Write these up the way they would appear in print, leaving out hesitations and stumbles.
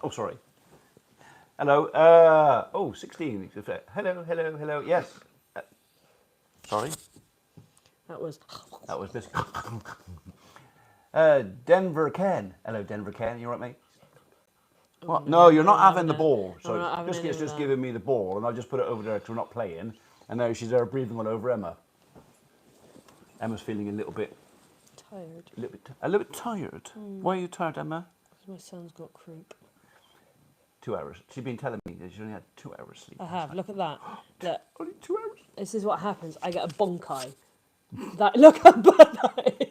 Oh, sorry. Hello. 16. Hello. Yes. Sorry. That was this. Denver Ken. Hello, Denver Ken. You all right, mate? What? No, you're not having the ball. So Biscuit's just giving me the ball, and I just put it over there because we're not playing. And now she's there breathing all over Emma. Emma's feeling a little bit tired. A little bit tired. Why are you tired, Emma? Because my son's got croup. 2 hours. She's been telling me that she only had 2 hours sleep. I have. Look at that. Look. Only 2 hours. This is what happens. I get a bonk eye. Look how bad that is.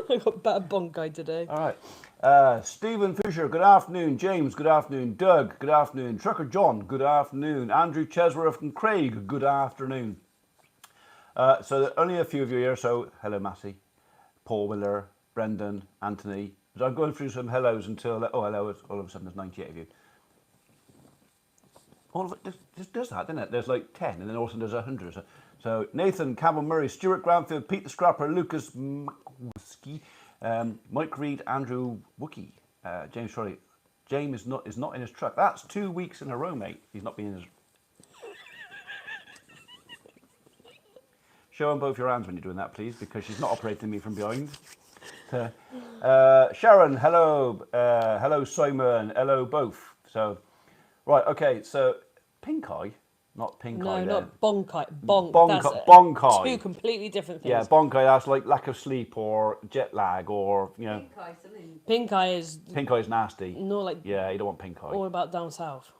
I got better bonk eye today. All right. Stephen Fisher, good afternoon. James, good afternoon. Doug, good afternoon. Trucker John, good afternoon. Andrew Chesworth and Craig, good afternoon. So there are only a few of you here. So hello, Massey, Paul Miller, Brendan, Anthony. So I'm going through some hellos until hello. All of a sudden there's 98 of you. All of it just does that, doesn't it? There's like 10, and then also there's 100. So Nathan, Campbell Murray, Stuart Granfield, Pete the Scrapper, Lucas Mcski, Mike Reed, Andrew Wookie, James Shirley. James is not in his truck. That's 2 weeks in a row, mate. He's not been in his. Show him both your hands when you're doing that, please, because she's not operating me from behind. Sharon, hello. Hello, Simon. Hello, both. So, right, okay. So, pink eye, not pink eye. No, not bonk eye. Bonk. Bonk eye. Two completely different things. Yeah, bonk eye. That's like lack of sleep or jet lag or Pink eye, something. Pink eye is. Pink eye is nasty. No, like. Yeah, you don't want pink eye. All about down south.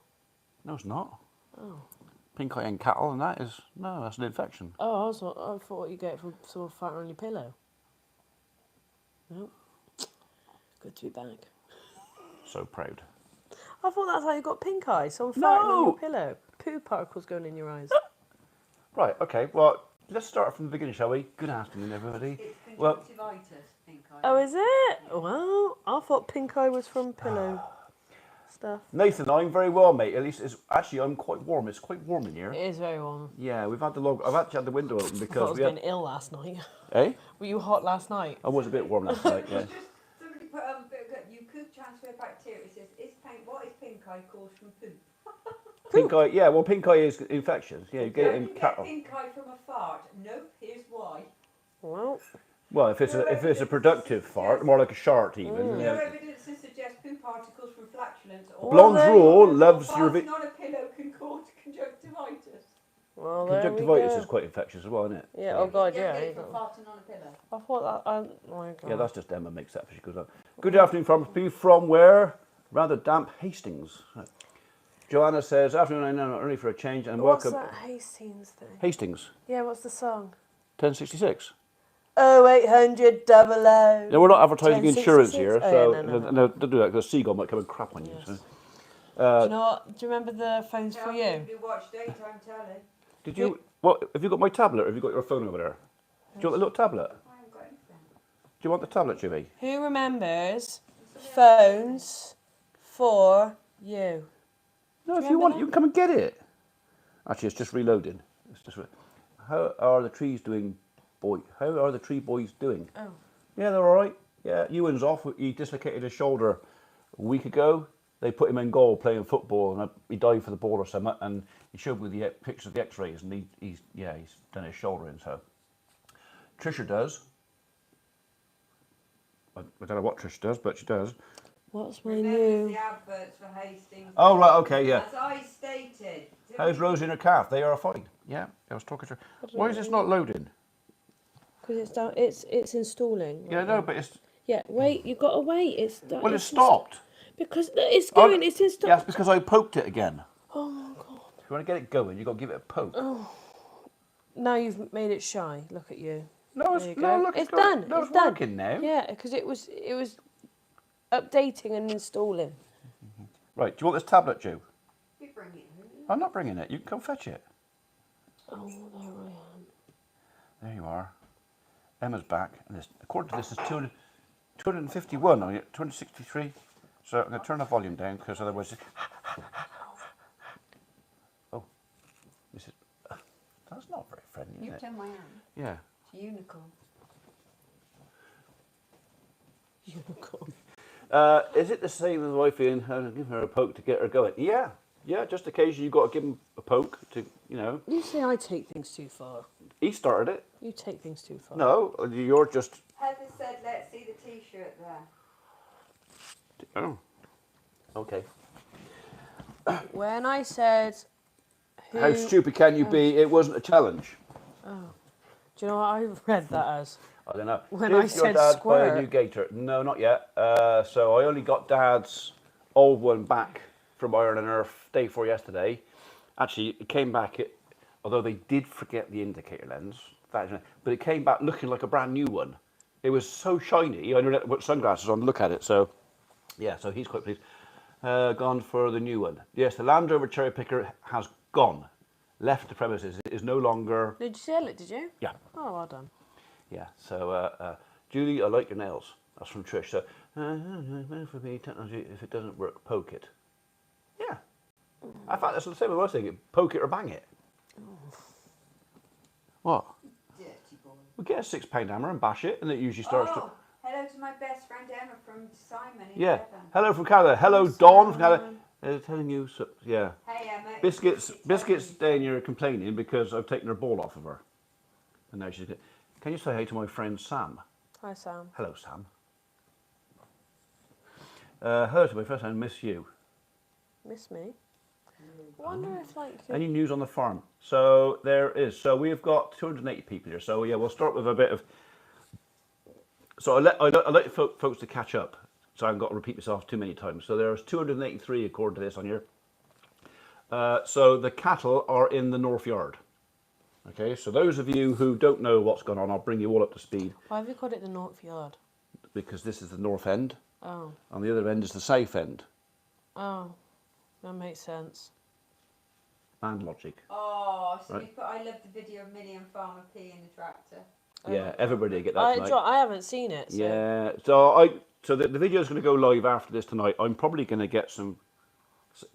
No, it's not. Oh. Pink eye in cattle, and that's an infection. Oh, I thought you get it from someone farting on your pillow. No. Good to be back. So proud. I thought that's how you got pink eye. Someone farting on your pillow. Poo particles going in your eyes. Right, okay. Well, let's start from the beginning, shall we? Good afternoon, everybody. It's conjunctivitis, pink eye. Oh, is it? Well, I thought pink eye was from pillow stuff. Nathan, I'm very well, mate. At least I'm quite warm. It's quite warm in here. It is very warm. Yeah, I've actually had the window open because I was getting ill last night. Eh? Were you hot last night? I was a bit warm last night, yeah. Somebody put you could transfer bacteria. It says, what is pink eye caused from poop? Pink eye, yeah, well, pink eye is infections. Yeah, you get it in cattle. Pink eye from a fart. Nope, here's why. Well, if it's a productive fart, more like a shart even. No evidence to suggest poo particles from flatulence or Blonde Rule loves your farting on a pillow can cause conjunctivitis. Well, conjunctivitis is quite infectious as well, isn't it? Yeah, oh God, yeah. From farting on a pillow. I thought that, oh my God. Yeah, that's just Emma makes that, she goes on. Good afternoon, Farmers P. From where? Rather damp Hastings. Joanna says, afternoon, I know, early for a change, and welcome. What's that Hastings thing? Hastings. Yeah, what's the song? 1066. 0800 00. No, we're not advertising insurance here, so no. don't do that because a seagull might come and crap on you. Yes. So. Do you know what? Do you remember the phones for you? You watch daytime telly. Did you? What? Have you got my tablet or have you got your phone over there? Do you want the little tablet? I haven't got anything. Do you want the tablet, Jimmy? Who remembers phones for you? No, if you want it, you can come and get it. Actually, it's just reloading. How are the trees doing, boy? How are the tree boys doing? Oh. Yeah, they're all right. Yeah, Ewan's off. He dislocated his shoulder a week ago. They put him in goal playing football, and he dived for the ball or something. And he showed me the pictures of the X-rays, and he's done his shoulder in. So Trisha does. I don't know what Trisha does, but she does. What's my Remember new? the adverts for Hastings. Oh right, okay, yeah. As I stated. How's Rosie and her calf? They are fine. Yeah, I was talking to her. Why is this not loading? Because it's down. It's installing. Yeah, no, but it's. Yeah, wait. You gotta wait. It's. Well, it's stopped. Because it's going. It's installed. Yeah, it's because I poked it again. Oh my God. If you want to get it going, you've got to give it a poke. Oh. Now you've made it shy. Look at you. No, There you no, go. look, It's done. No, It's it's done. working now. Yeah, because it was updating and installing. Right, do you want this tablet, Joe? You bring it. I'm not bringing it. You can come fetch it. Oh, there I am. There you are. Emma's back. And this, according to this, it's 251. 263. So I'm going to turn the volume down because otherwise... Oh. This is... That's not very friendly, is You've it? turned my hand. Yeah. It's a unicorn. Unicorn. Is it the same as wifey and give her a poke to get her going? Yeah. Yeah, just occasionally you've got to give him a poke to, You say I take things too far. He started it. You take things too far. No, you're just... Heather said, let's see the T-shirt there. Oh, okay. When I said... How stupid can you be? It wasn't a challenge. Oh. Do you know what I read that as? I don't know. When Did I your said dad buy square. a new gator? No, not yet. So I only got Dad's old one back from Iron and Earth day before yesterday. Actually, it came back, although they did forget the indicator lens, but it came back looking like a brand new one. It was so shiny. I didn't put sunglasses on to look at it. So, yeah, so he's quite pleased. Gone for the new one. Yes, the Land Rover cherry picker has gone. Left the premises. It is no longer... Did you sell it, did you? Yeah. Oh, well done. Yeah, so Julie, I like your nails. That's from Trish. So, for me, technology, if it doesn't work, poke it. Yeah. I thought that's the same as I was thinking. Poke it or bang it. What? Dirty boy. Well, get a £6 hammer and bash it, and it usually starts to... Hello to my best friend Emma from Simon in Yeah. Devon. Hello from Canada. Hello, Dawn from Canada. Telling you, so, yeah. Hey Emma. Biscuits staying here complaining because I've taken her ball off of her. And now she's... Can you say hey to my friend Sam? Hi, Sam. Hello, Sam. Hello to my first friend, miss you. Miss me? I wonder if, like... Any news on the farm? So there is. So we've got 280 people here. So yeah, we'll start with a bit of... So I like folks to catch up. So I haven't got to repeat myself too many times. So there's 283 according to this on here. So the cattle are in the North Yard. Okay, so those of you who don't know what's going on, I'll bring you all up to speed. Why have you called it the North Yard? Because this is the north end. Oh. And the other end is the south end. Oh. That makes sense. And logic. Oh, so Right. you put, I love the video of Millie and Farmer P in the tractor. Yeah, everybody get that tonight. I haven't seen it. So. Yeah, so the video is going to go live after this tonight. I'm probably going to get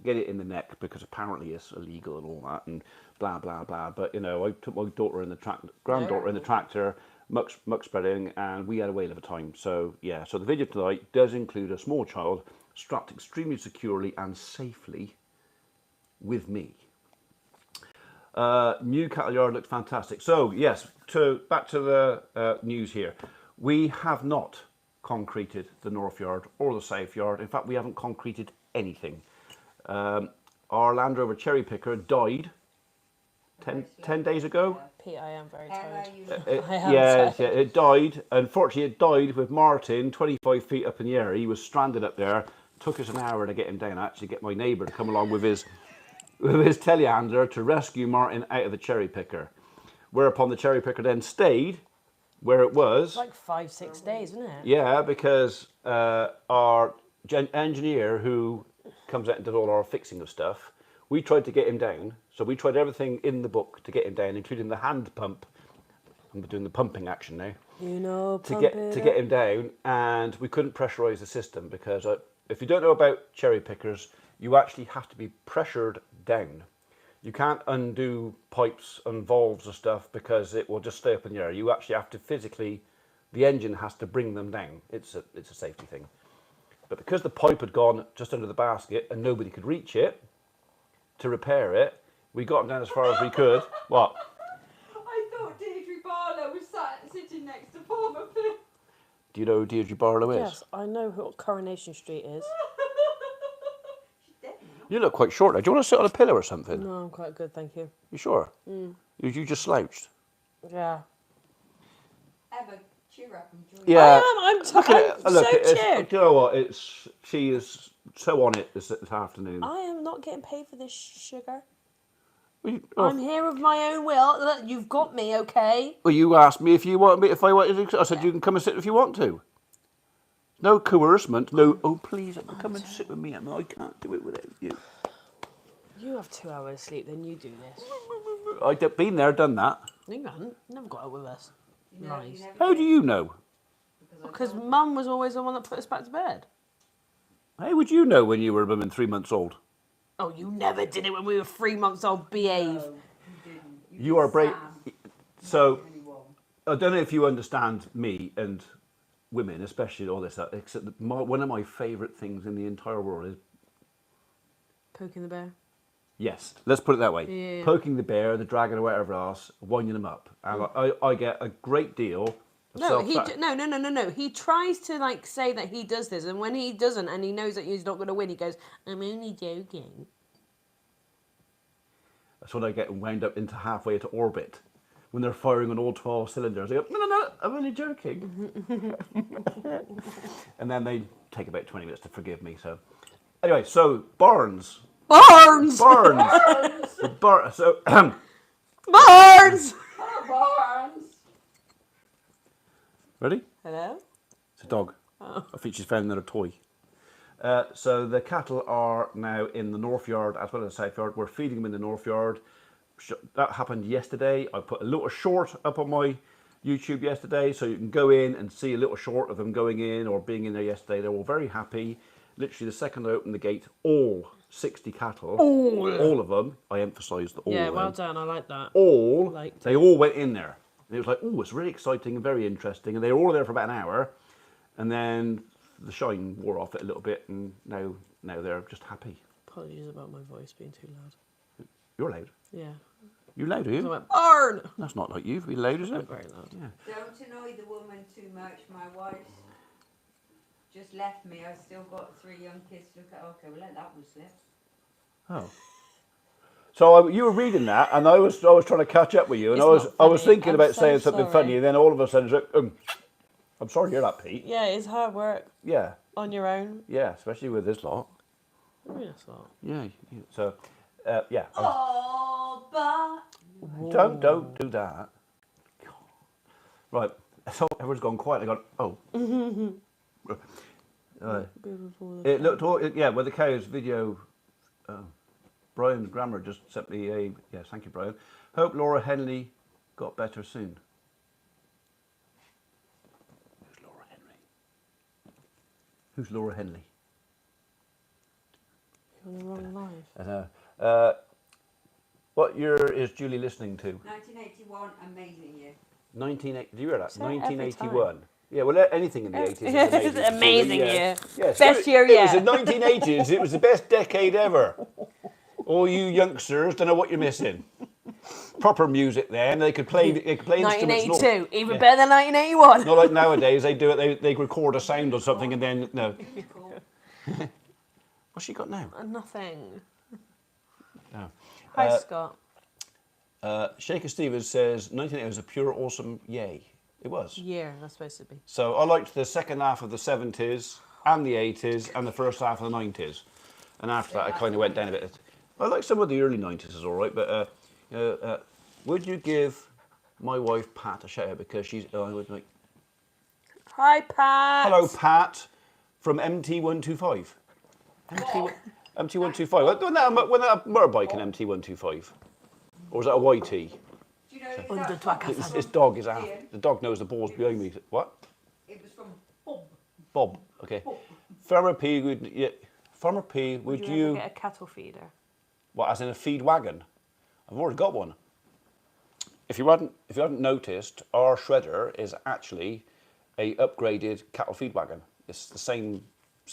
it in the neck because apparently it's illegal and all that and blah blah blah. But I took my daughter in the granddaughter in the tractor, muck spreading, and we had a whale of a time. So yeah, so the video tonight does include a small child strapped extremely securely and safely with me. New cattle yard looks fantastic. So yes, back to the news here. We have not concreted the North Yard or the South Yard. In fact, we haven't concreted anything. Our Land Rover cherry picker died 10 days ago. Pete, I am very Emma, tired. you Yeah, it died. Unfortunately, it died with Martin 25 feet up in the air. He was stranded up there. Took us an hour to get him down. I actually get my neighbour to come along with his telehandler to rescue Martin out of the cherry picker. Whereupon the cherry picker then stayed where it was. It's like 5-6 days, isn't it? Yeah, because our engineer who comes out and does all our fixing of stuff, we tried to get him down. So we tried everything in the book to get him down, including the hand pump. I'm doing the pumping action now. To get him down, and we couldn't pressurise the system because if you don't know about cherry pickers, you actually have to be pressured down. You can't undo pipes and valves and stuff because it will just stay up in the air. You actually have to physically, the engine has to bring them down. It's a safety thing. But because the pipe had gone just under the basket and nobody could reach it to repair it, we got them down as far as we could. What? I thought Deirdre Barlow was sitting next to Farmer P. Do you know who Deirdre Barlow is? Yes, I know who Coronation Street is. She's dead now. You look quite short now. Do you want to sit on a pillow or something? No, I'm quite good, thank you. You sure? You just slouched? Yeah. Emma, cheer up and join. Yeah. I'm Look, so it's, cheered. do you know what? She is so on it this afternoon. I am not getting paid for this sugar. Well, I'm here of my own will. Look, you've got me, okay? well, you asked me if I wanted to. I said you can come and sit if you want to. No coercement. No. Oh, please, come and sit with me, Emma. I can't do it without you. You have 2 hours sleep, then you do this. I've been there, done that. You haven't. Never got out with us. You Nice. never How did. do you know? Because Mum was always the one that put us back to bed. How would you know when you were 3 months old? Oh, you never did it when we were 3 months old. Behave. No, you didn't. You are brave. Sam. So Anyone. I don't know if you understand me and women, especially all this, except that one of my favourite things in the entire world is, Poking the bear. yes, let's put it that way, Yeah. poking the bear, the dragon or whatever else, winding them up. And I get a great deal of No, no. He tries to like say that he does this, and when he doesn't, and he knows that he's not going to win, he goes, "I'm only joking." That's when I get wound up into halfway into orbit. When they're firing on all 12 cylinders, I go, no, I'm only joking. And then they take about 20 minutes to forgive me. So, anyway, so Barnes. Barnes! So, Barnes! Oh, Barnes! ready? Hello? It's a dog. Oh. I think she's found another toy. So the cattle are now in the north yard as well as the south yard. We're feeding them in the north yard. That happened yesterday. I put a little short up on my YouTube yesterday, so you can go in and see a little short of them going in or being in there yesterday. They're all very happy. Literally, the second I opened the gate, all 60 cattle, all of them, I emphasise the all. Yeah, well done. I like that. They all went in there. And it was like, oh, it's really exciting and very interesting. And they were all there for about an hour. And then the shine wore off it a little bit, and now they're just happy. Apologies about my voice being too loud. You're loud. Yeah. You loud, are I you? went, Barn! That's not like you. Be loud, is it? Very loud. Yeah. Don't annoy the woman too much. My wife's just left me. I've still got 3 young kids to look at. Okay, we'll let that one slip. Oh. So you were reading that, and I was trying to catch up with you, and It's I not was funny. thinking I'm about so saying something sorry. funny, and then all of a sudden, it's like, I'm sorry to hear that, Pete. Yeah, it's hard work Yeah, on your own. yeah, especially with this lot. Yes, lot. Yeah. So, yeah. Oh, but Don't do that. Right. So everyone's gone quiet. They gone. Oh. It looked. Yeah. With the cows video. Brian Grammer just sent me a. Yes, thank you, Brian. Hope Laura Henley got better soon. Who's Laura Henley? Who's Laura Henley? You're on the wrong life. I know. What year is Julie listening to? 1981, amazing year. 1980. Do you hear that? Say it every 1981. Yeah, well, anything in the 80s is amazing. Amazing year. Yeah, Best year yet. It was the 1980s. It was the best decade ever. All you youngsters don't know what you're missing. Proper music then. They could play instruments. 1982, even better than 1981. Not like nowadays. They do it. They record a sound or something and then no. What's she got now? Nothing. No. Hi, Scott. Shaker Stevens says 1980 was a pure awesome yay. It was. Year, that's supposed to be. So I liked the second half of the 70s and the 80s and the first half of the 90s. And after that, I kind of went down a bit. I like some of the early 90s is all right, but would you give my wife Pat a shout out because she's? I would like. Hi, Pat. Hello, Pat, from MT125. MT125. Wasn't that a motorbike in MT125, or was that a YT? Do you know who Under that's from? Twaka. This dog is out. Ian. The dog knows the balls behind me. What? It was from Bob. Bob. Okay. Farmer P. Farmer P. Would Would you ever get a cattle feeder? What, as in a feed wagon? I've already got one. If you hadn't noticed, our shredder is actually a upgraded cattle feed wagon. It's the same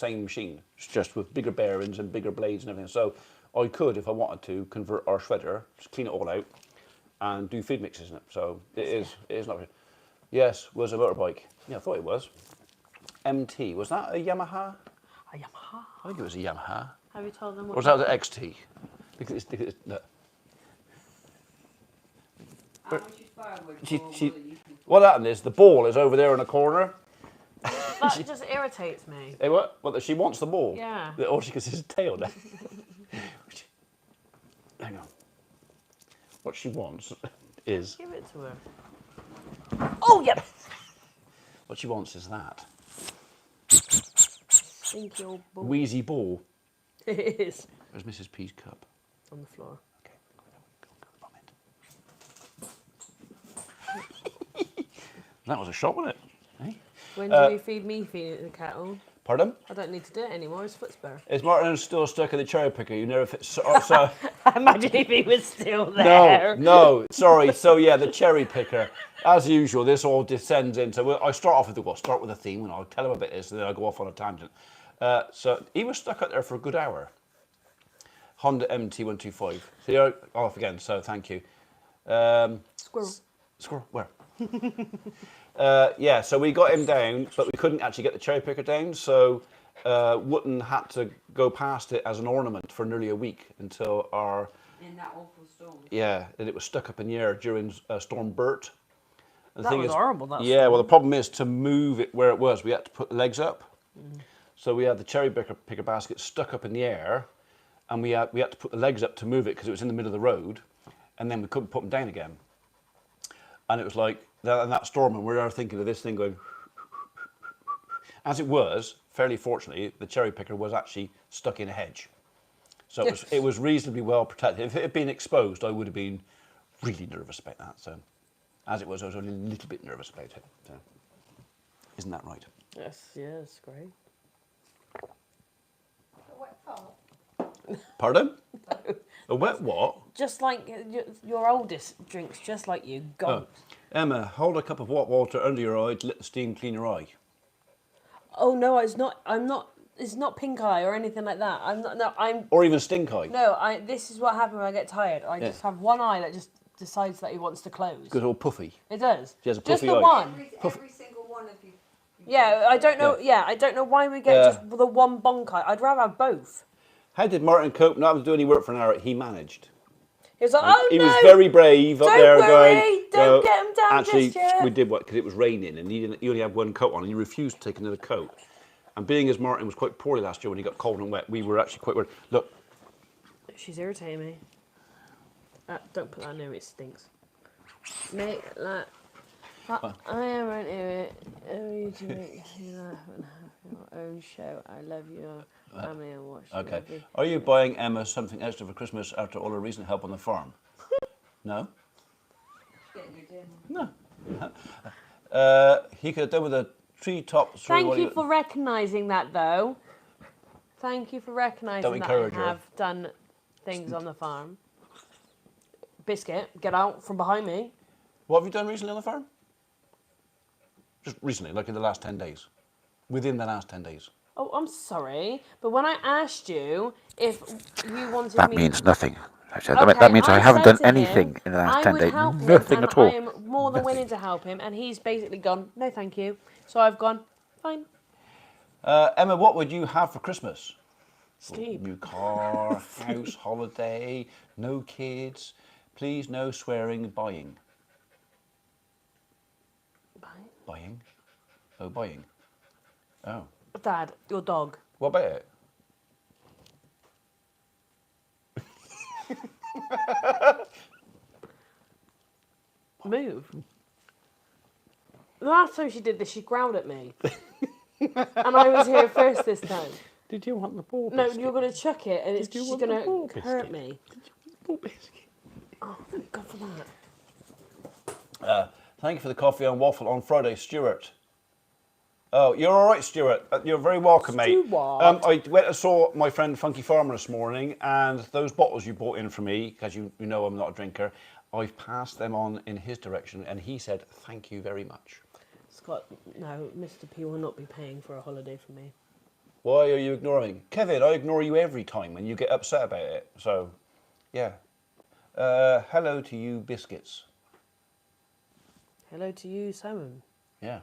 machine. It's just with bigger bearings and bigger blades and everything. So I could, if I wanted to, convert our shredder, just clean it all out, and do feed mixes in it. So it is not. Yes, was a motorbike. Yeah, I thought it was. MT, was that a Yamaha? A Yamaha. I think it was a Yamaha. Have you told them Or what? was that the XT? Because no. How much is firewood? She- for she- all you people? What happened is the ball is over there in the corner. That just irritates me. Hey, what? Well, she wants the ball. Yeah. All she can see is a tail now. Hang on. What she wants is. Give it to her. Oh, yep. What she wants is that. Thank you, ball. Wheezy ball. It is. Where's Mrs. P's cup? On the floor. Okay. That was a shot, wasn't it? Eh? When do you feed me feeding the cattle? Pardon? I don't need to do it anymore. His foot's better. Is Martin still stuck in the cherry picker? You never fit. So Imagine if he was still there. no, sorry. So yeah, the cherry picker. As usual, this all descends into. I start off with start with a theme, and I'll tell him a bit of this, and then I'll go off on a tangent. So he was stuck out there for a good hour. Honda MT125. So you're off again. So thank you. Squirrel. Squirrel. Where? Yeah, so we got him down, but we couldn't actually get the cherry picker down, so Wotton had to go past it as an ornament for nearly a week until our... In that awful storm. Yeah, and it was stuck up in the air during Storm Bert. And That was horrible, that Yeah, storm. well, the problem is to move it where it was, we had to put the legs up. So we had the cherry picker basket stuck up in the air, and we had to put the legs up to move it because it was in the middle of the road, and then we couldn't put them down again. And it was like, that storm, and we were thinking of this thing going... As it was, fairly fortunately, the cherry picker was actually stuck in a hedge. So it was reasonably well protected. If it had been exposed, I would have been really nervous about that. So as it was, I was only a little bit nervous about it. So, isn't that right? Yes, great. A wet fart. Pardon? A wet what? Just like your oldest drinks, just like you. Go. Oh. Emma, hold a cup of hot water under your eye to let the steam clean your eye. Oh no, it's not. I'm not. It's not pink eye or anything like that. I'm not. No, I'm. Or even stink eye. No, This is what happens when I get tired. I just have one eye that just decides that he wants to close. Good old puffy. It does. She has a just puffy the eye. one. Every single one of you. Yeah, I don't know. Yeah, I don't know why we get just the one bonk eye. I'd rather have both. How did Martin cope not having to do any work for an hour? He managed. He was like, oh He no. was very brave up Don't there worry, going. don't get him down actually, just yet. we did what because it was raining and he only had one coat on and he refused to take another coat. And being as Martin was quite poorly last year when he got cold and wet, we were actually quite worried. Look. She's irritating me. Don't put that near me, it stinks. Make that. I am right near it. Only to make you laugh and have your own show. I love your family and watch. Okay. Are you buying Emma something extra for Christmas after all her recent help on the farm? No? Getting your dinner. No. He could have done with a treetop. Thank you for recognising that, though. Thank you for recognising that I have done things on the farm. Biscuit, get out from behind me. What have you done recently on the farm? Just recently, like in the last 10 days. Within the last 10 days. Oh, I'm sorry, but when I asked you if you wanted That me... means nothing. Okay, that means I haven't done said to him, anything in the last 10 days. help him, Nothing and at all. I am more than willing to help him, and he's basically gone, no thank you. So I've gone, fine. Emma, what would you have for Christmas? Sleep. New car, house, holiday, no kids, please no swearing, buying. Buying? Oh, buying. Oh. Dad, your dog. What about it? Move. The last time she did this, she growled at me. And I was here first this time. Did you want the ball No, biscuit? you're going to chuck it and she's going to hurt biscuit? me. Ball biscuit. Oh, thank God for that. Thank you for the coffee and waffle on Friday, Stuart. Oh, you're all right, Stuart. You're very welcome, mate. Stuart. I went and saw my friend Funky Farmer this morning, and those bottles you bought in for me, because you know I'm not a drinker, I've passed them on in his direction, and he said, thank you very much. Scott, no, Mr. P will not be paying for a holiday for me. Why are you ignoring me? Kevin, I ignore you every time, and you get upset about it. So, yeah. Hello to you, biscuits. Hello to you, Simon. Yeah.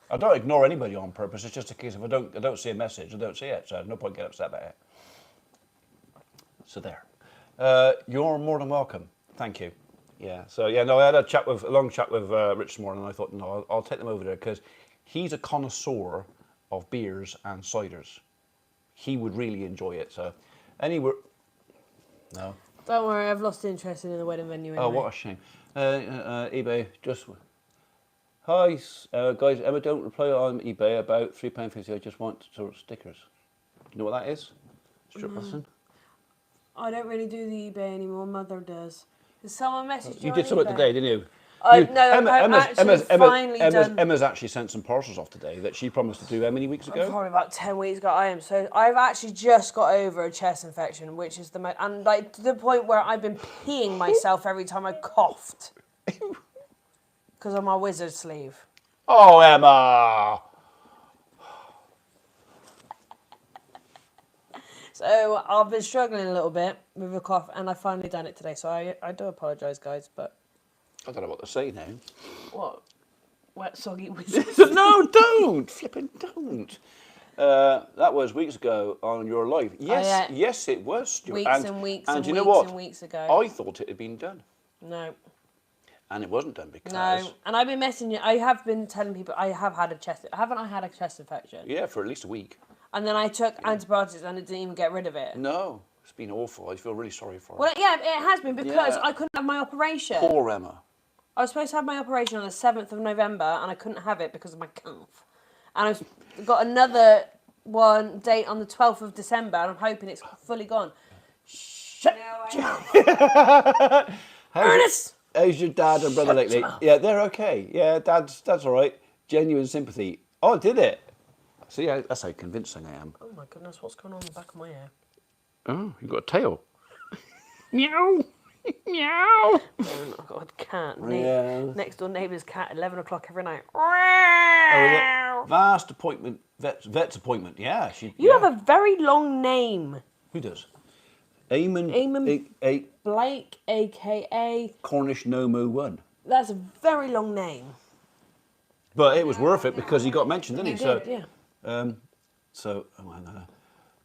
I don't ignore anybody on purpose. It's just a case of I don't see a message, I don't see it. So no point getting upset about it. So there. You're more than welcome. Thank you. Yeah. So yeah, no, I had a long chat with Rich this morning, and I thought, no, I'll take them over there because he's a connoisseur of beers and ciders. He would really enjoy it. So, anyway, no. Don't worry, I've lost interest in the wedding venue anyway. Oh, what a shame. eBay just. Hi, guys. Emma, don't reply on eBay about £3.50. I just want sort of stickers. You know what that is? Strip lesson. I don't really do the eBay anymore. Mother does. Someone messaged you. You did something today, didn't you? Emma's actually sent some parcels off today that she promised to do how many weeks ago? Probably about 10 weeks ago. I've actually just got over a chest infection, which is the most, and like to the point where I've been peeing myself every time I coughed because of my wizard sleeve. Oh, Emma! So I've been struggling a little bit with a cough, and I finally done it today. So I do apologise, guys, but I don't know what to say now. what? Wet soggy wizard. No, don't! Flipping don't. That was weeks ago on your live. Yes, yeah. yes, it was, Stuart. Weeks and weeks and and you weeks know what? and weeks ago. I thought it had been done. No. And it wasn't done because... No, and I've been messaging you. I have been telling people I have had a chest... Haven't I had a chest infection? Yeah, for at least a week. And then I took antibiotics and it didn't even get rid of it. No, it's been awful. I feel really sorry for her. Well, yeah, it has been because Yeah. I couldn't have my operation. Poor Emma. I was supposed to have my operation on the 7th of November and I couldn't have it because of my cough. And I've got another one date on the 12th of December and I'm hoping it's fully gone. Shut No, Ernest! How's your dad and brother lately? Yeah, they're okay. Yeah, dad's all right. Genuine sympathy. Oh, I did it. See, that's how convincing I am. Oh my goodness, what's going on in the back of my ear? Oh, you've got a tail. Meow. Meow. I've got a cat. Yeah. Next door neighbour's cat, 11 o'clock every night. Oh, vast appointment, vet's appointment. Yeah, You have a very long name. Who does? Eamon Blake, a.k.a. Cornish Nomu 1. That's a very long name. But it was worth it because he got mentioned, didn't he? Yeah.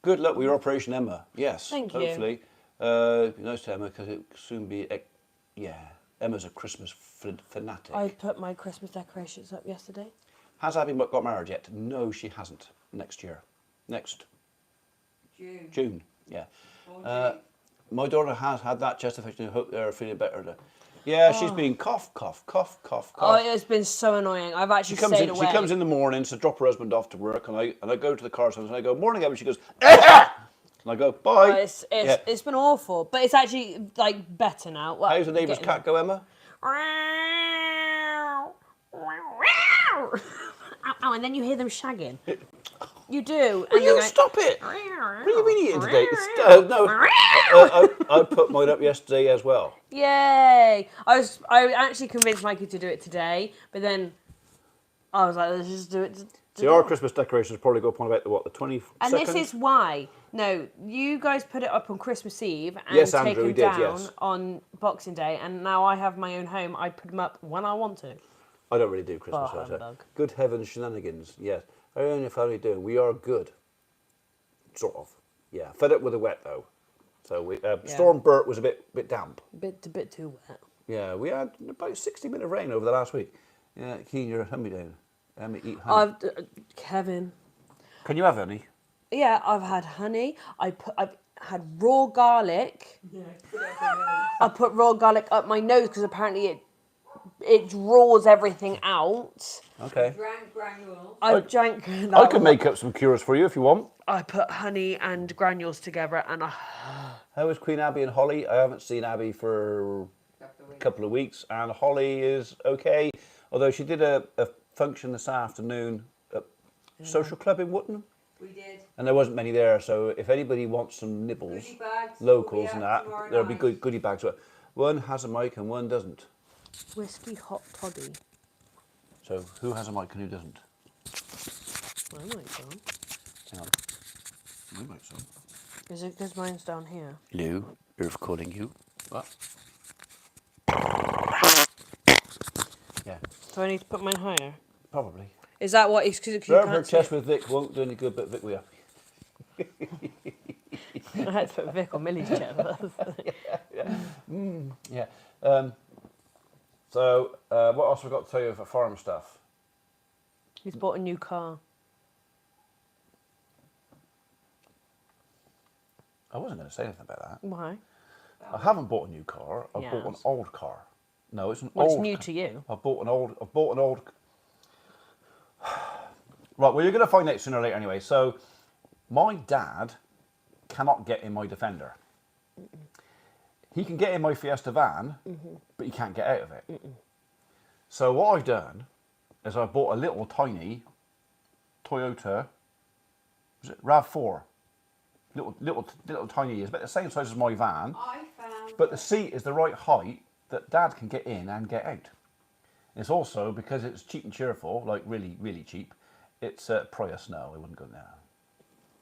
Good luck with your operation, Emma. Yes. Thank you. Hopefully. It'd be nice to Emma because it'll soon be... Emma's a Christmas fanatic. I put my Christmas decorations up yesterday. Has Abby got married yet? No, she hasn't. Next year. Next June. Yeah. My daughter has had that chest infection. I hope they're feeling better. Yeah, she's been cough. Oh, it's been so annoying. I've actually stayed away. She comes in the morning to drop her husband off to work, and I go to the car sometimes and I go, "Morning, Abby." She goes, "Ah!" And I go, "Bye." It's been awful, but it's actually like better now. Well, how's the neighbour's cat go, Emma? Oh, and then you hear them shagging. You do. Will you stop it? What are you been eating today? I put mine up yesterday as well. Yay! I actually convinced Mikey to do it today, but then I was like, let's just do it. See, our Christmas decorations probably go up on about the 22nd? And this is why. No, you guys put it up on Christmas Eve and Yes, take Andrew, them we did, down yes. on Boxing Day, and now I have my own home. I put them up when I want to. I don't really do Christmas. Oh, humbug. Good heavens, shenanigans. Yes. How are your family doing? We are good. Sort of. Yeah. Fed up with the wet though. So Storm Bert was a bit damp. A bit too wet. Yeah, we had about 60 minutes of rain over the last week. Yeah, Keen, you're hand me down. Let me eat honey. Kevin. Can you have honey? Yeah, I've had honey. I've had raw garlic. Yeah, I put raw garlic up my nose because apparently it draws everything out. Okay. drank granules. I drank that. I can make up some cures for you if you want. I put honey and granules together and How is Queen Abby and Holly? I haven't seen Abby for a couple of weeks, and Holly is okay. Although she did a function this afternoon at Social Club in Wotton. We did. And there wasn't many there, so if anybody wants some nibbles, Goodie bags, locals we'll and be that, out tomorrow there'll be night. good goodie bags. One has a mic and one doesn't. whiskey hot toddy. So who has a mic and who doesn't? I might go. Hang on. We might so. Is it because mine's down here? Lou, Irv calling you. What? Yeah, Do I need to put mine higher? probably. Is that what? It's because you Rev her can't see chest it. with Vic won't do any good, but Vic we are. I had to put Vic on Millie's chest. Yeah. So what else have we got to tell you for farm stuff? He's bought a new car. I wasn't going to say anything about that. Why? I haven't bought a new car. I've bought an Yes. old car. No, it's an Well, old. it's new to you. I've bought an old. Right, well, you're going to find out sooner or later anyway. So, my dad cannot get in my Defender. He can get in my Fiesta van, but he can't get out of it. So what I've done is I bought a little tiny Toyota, was it RAV4? Little tiny, it's about the same size as my van, I found but the seat is the right height that Dad can get in and get out. It's also, because it's cheap and cheerful, like really, really cheap, it's a Prius. No, I wouldn't go there.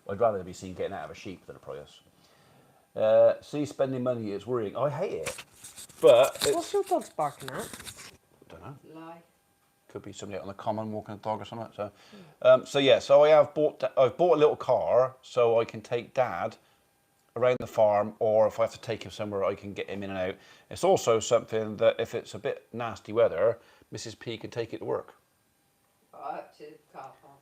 I'd rather be seen getting out of a sheep than a Prius. See, spending money is worrying. I hate it, but it's... What's your dog's barking at? I don't know. life. Could be somebody out on the common walking a dog or something. So I've bought a little car so I can take Dad around the farm, or if I have to take him somewhere, I can get him in and out. It's also something that if it's a bit nasty weather, Mrs. P can take it to work. Up to the car park.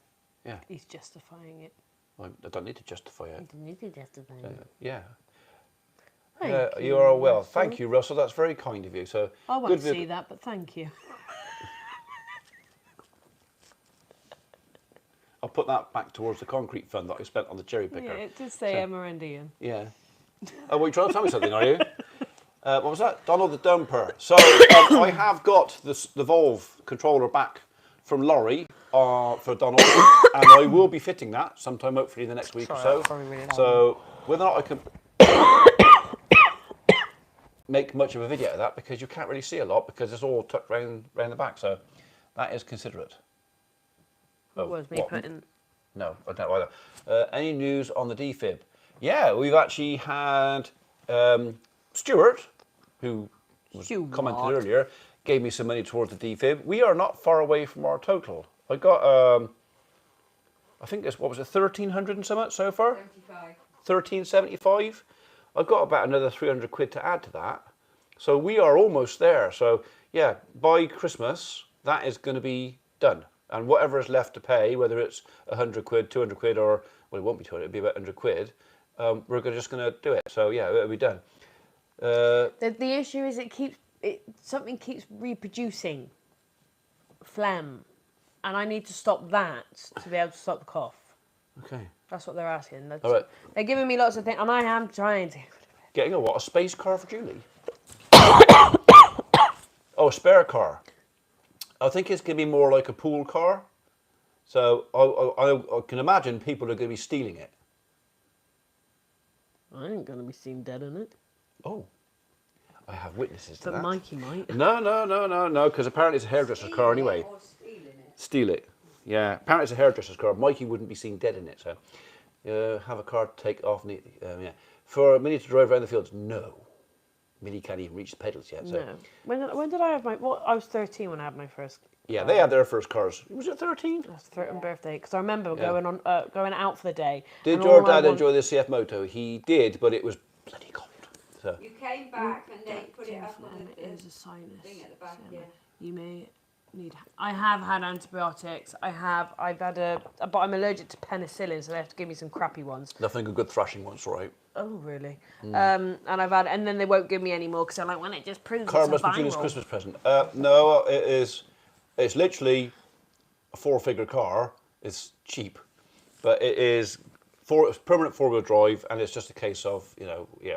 Yeah, He's justifying it. I don't need to justify You it. don't need to justify it. Yeah. Thank You are well. Russell. Thank you, Russell. That's very kind of you. So I won't good see that, but thank you. I'll put that back towards the concrete fund that I spent on the cherry picker. Yeah, it did say So- Emma and Ian. Yeah. Oh, well, you're trying to tell me something, are you? What was that? Donald the Dumper. So I have got the Volve controller back from Laurie for Donald, and I will be fitting that sometime, hopefully in the next week or so. that's probably really loud. So whether or not I can make much of a video of that, because you can't really see a lot because it's all tucked round the back. So that is considerate. It was me what? putting... No, I don't either. Any news on the defib? Yeah, we've actually had Stuart, who was Stuart. commented earlier, gave me some money towards the defib. We are not far away from our total. I got, I think it's, what was it, 1,300 and something so far? 75. 1375. I've got about another 300 quid to add to that. So we are almost there. So yeah, by Christmas, that is going to be done. And whatever is left to pay, whether it's 100 quid, 200 quid, or, well, it won't be 200, it'll be about 100 quid, we're just going to do it. So yeah, it'll be done. The issue is something keeps reproducing phlegm, and I need to stop that to be able to stop the cough. Okay. That's what they're asking. All right. They're giving me lots of things, and I am trying to. Getting a what? A space car for Julie? Oh, a spare car. I think it's going to be more like a pool car. So I can imagine people are going to be stealing it. I ain't going to be seen dead in it. Oh, I have witnesses to But that. Mikey might. No, because apparently it's a hairdresser's car anyway. Or stealing it. Steal it. Yeah, apparently it's a hairdresser's car. Mikey wouldn't be seen dead in it, so have a car to take off. Yeah. For Minnie to drive around the fields, no. Minnie can't even reach the pedals yet. So. No. When did I have my... Well, I was 13 when I had my first... Yeah, they had their first cars. Was it 13? That's 13th birthday, because I remember going out for the day. Did and your all I dad enjoy the CF Moto? He did, but it was bloody cold. So. You came back and they put it up on the It is a sinus. thing at the back, So yeah. You may need... I have had antibiotics. I've had but I'm allergic to penicillin, so they have to give me some crappy ones. Nothing a good thrashing once, right? Oh, really? And then they won't give me any more because they're like, well, it just proves Car it's must a be Julie's viral. Christmas present. No, it is. It's literally a 4-figure car. It's cheap, but it is it's permanent 4-wheel drive, and it's just a case of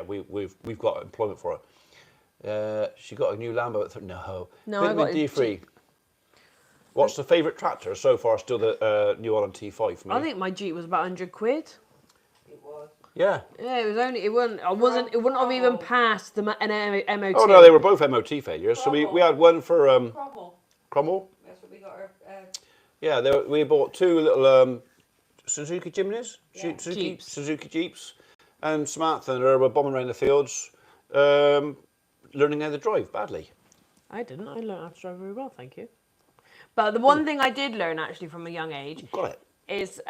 we've got employment for it. She got a new Lambo. No, I got a D3. What's the favourite tractor so far? Still the New Holland T5 for me. I think my Jeep was about 100 quid. It was. Yeah. Yeah, it wouldn't have even passed an MOT. Oh no, they were both MOT failures. So we had one for Cromwell. Cromwell. That's what we got. Yeah, we bought 2 little Suzuki Jimneys, Yeah. Suzuki Jeeps, and Smart Thunder were bombing around the fields, learning how to drive badly. I didn't. I learned how to drive very well, thank you. But the one thing I did learn actually from a young age Got it. is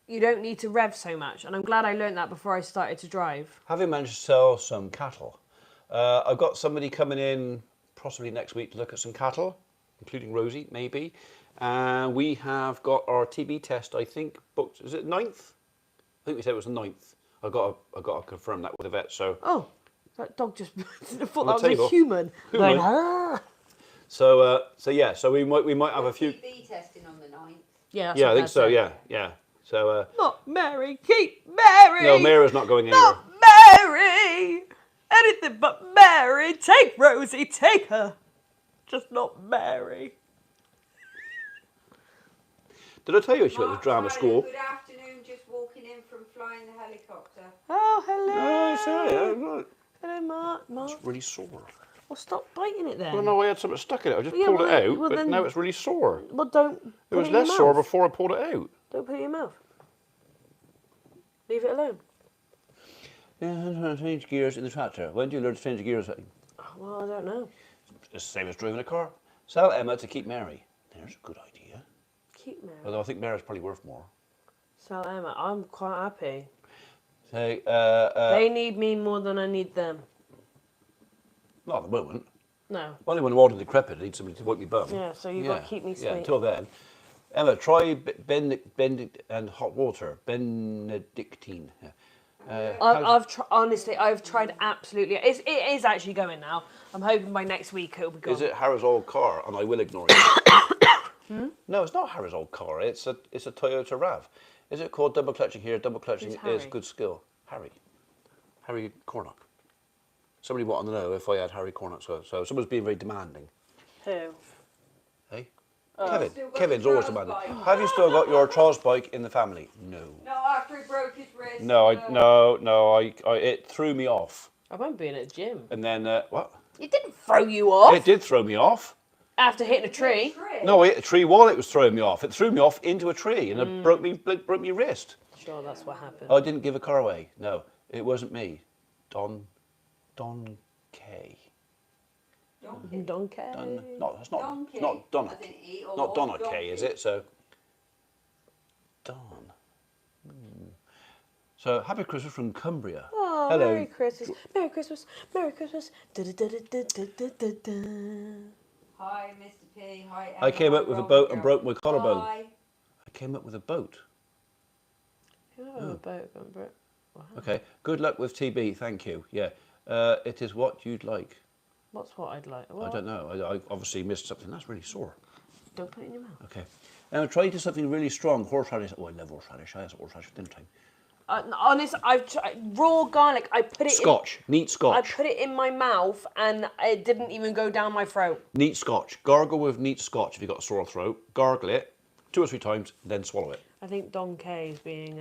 you don't need to rev so much, and I'm glad I learned that before I started to drive. Having managed to sell some cattle, I've got somebody coming in possibly next week to look at some cattle, including Rosie, maybe. We have got our TB test, I think, booked. Is it 9th? I think we said it was the 9th. I've got to confirm that with the vet. So. Oh, that dog just I thought On the that was table. a human. Human. Going, "Ah." So we might have a few. TB testing on the 9th. Yeah, that's Yeah, what I think Dad so. said. Yeah. So. Not Mary, keep Mary. No, Mara's not going anywhere. Not Mary. Anything but Mary. Take Rosie, take her. just not Mary. Did I tell you she went to Mark drama Tyler, school? good afternoon, just walking in from flying the helicopter. Oh, hello. Oh, sorry. Right. Hello, Mark. Mark. It's really sore. Well, stop biting it then. Well, no, I had something stuck in it. I just Yeah, pulled well, it out, well, but then- now it's really sore. Well, don't It put was it in your less sore mouth. before I pulled it out. Don't put it in your mouth. Leave it alone. Yeah, I'm trying to change gears in the tractor. When do you learn to change gears? Well, I don't know. It's the same as driving a car. Sell Emma to keep Mary. There's a good idea. Keep Mary. Although I think Mary's probably worth more. Sell Emma. I'm quite happy. Say, They need me more than I need them. not at the moment. No. Only when I'm old and decrepit, I need somebody to wipe me bum. Yeah, so you've got to keep me sweet. Yeah, until then. Emma, try Benedict and hot water. Benedictine. Yeah. I've tried absolutely. It is actually going now. I'm hoping by next week it'll be gone. Is it Harry's old car? And I will ignore it. No, it's not Harry's old car. It's a Toyota Rav. Is it called double clutching here? Double clutching Who's is good skill. Harry Cornock. Somebody wanted to know if I had Harry Cornock. So someone's being very demanding. Who? Hey? Still got Kevin's the always trials demanding. bike. Have you still got your trials bike in the family? No. No, after he broke his wrist. No. It threw me off. I remember being at the gym. And then what? It didn't throw you off It did throw me off. after hitting a tree. No, I hit a tree while it was throwing me off. It threw me off into a tree and it broke me wrist. Sure, that's what happened. I didn't give a car away. No, it wasn't me. Don K. Donkey. It's not Donkey. not Donna. As in E or Not Donna donkey. K, is it? So Don. So happy Christmas from Cumbria. Oh, Hello. Merry Christmas. Merry Christmas. Merry Christmas. Da-da-da-da-da-da-da-da. Hi, Mr. P. Hi, I came up with a boat and broke my collarbone. Hi. I came up with a boat. You know a boat gone broke. Wow. Okay. Good luck with TB. Thank you. Yeah. It is what you'd like. What's what I'd like? I What? don't know. I obviously missed something. That's really sore. Don't put it in your mouth. Okay. Now try to do something really strong. Horseradish. Oh, I love horseradish. I have horseradish for dinner time. Honest, I've tried raw garlic. I put it. Scotch. Neat I Scotch. put it in my mouth and it didn't even go down my throat. Neat Scotch. Gargle with neat Scotch if you've got a sore throat. Gargle it 2 or 3 times, then swallow it. I think Don K is being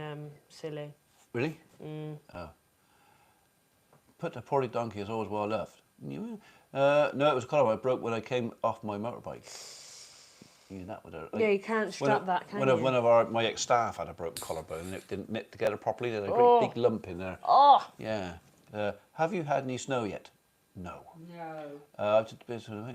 silly. Really? Oh. Put the poorly donkey is always well loved. No, it was a collarbone I broke when I came off my motorbike. Yeah, that would have. Yeah, you can't strap that, can you? One of my ex-staff had a broken collarbone and it didn't knit together properly. There's a great Oh. big lump in there. Oh, Yeah. Have you had any snow yet? No. No.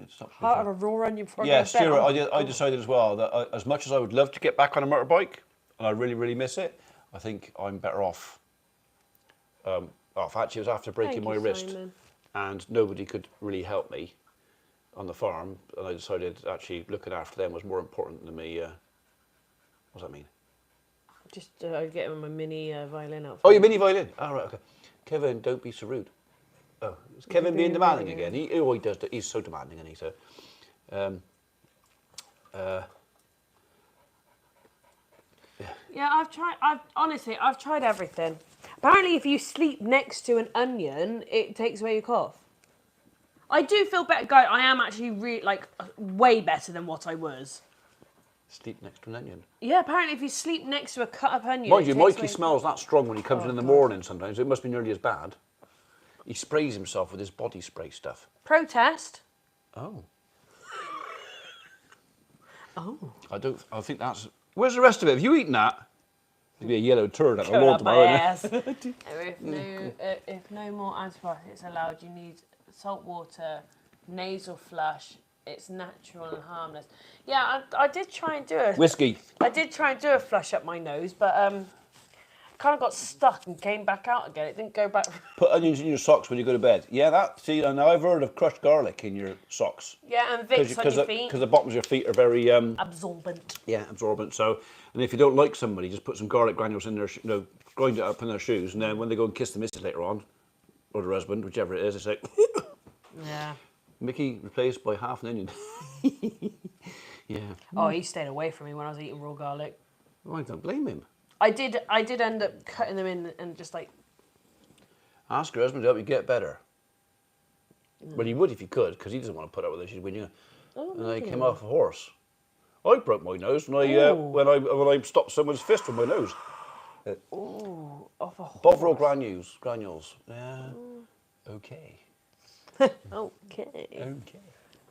Stop. part of a raw onion before Yeah, I go to bed. Stuart, I decided as well that as much as I would love to get back on a motorbike, and I really, really miss it, I think I'm better off. Actually, it was after breaking Thank my you, wrist, Simon. and nobody could really help me on the farm, and I decided actually looking after them was more important than me. What does that mean? Just get him my mini violin out. Oh, your mini violin. Oh, right, okay. Kevin, don't be so rude. Oh, is Kevin being demanding again? He does. He's so demanding, and so. Yeah, I've tried everything. Apparently, if you sleep next to an onion, it takes away your cough. I do feel better, guy. I am actually way better than what I was. Sleep next to an onion. Yeah, apparently, if you sleep next to a cut up onion, Mind you, it takes Mikey away- smells that strong when he comes in the morning sometimes. It must be nearly as bad. He sprays himself with his body spray stuff. Protest. Oh. Oh. I think that's... Where's the rest of it? Have you eaten that? It'll be a yellow turd at the Going lawn up my tomorrow, isn't it? ass. If no more antibiotics allowed, you need salt water, nasal flush. It's natural and harmless. Yeah, I did try and do it. Whiskey. I did try and do a flush up my nose, but kind of got stuck and came back out again. It didn't go back. Put onions in your socks when you go to bed. Yeah, now I've heard of crushed garlic in your socks. Yeah, and Vicks on your feet. Because the bottoms of your feet are very... Absorbent. Yeah, absorbent. So, and if you don't like somebody, just put some garlic granules in their... grind it up in their shoes, and then when they go and kiss the missus later on, or the husband, whichever it is, it's like... Yeah. Mickey replaced by half an onion. Yeah. Oh, he stayed away from me when I was eating raw garlic. Oh, I don't blame him. I did end up cutting them in and just like... Ask your husband to help you get better. Well, he would if he could, because he doesn't want to put up with it. She's when you. and I came off a horse. I broke my nose when I stopped someone's fist with my nose. Ooh, off a horse. Bovril granules. Yeah. Okay. Okay. Okay.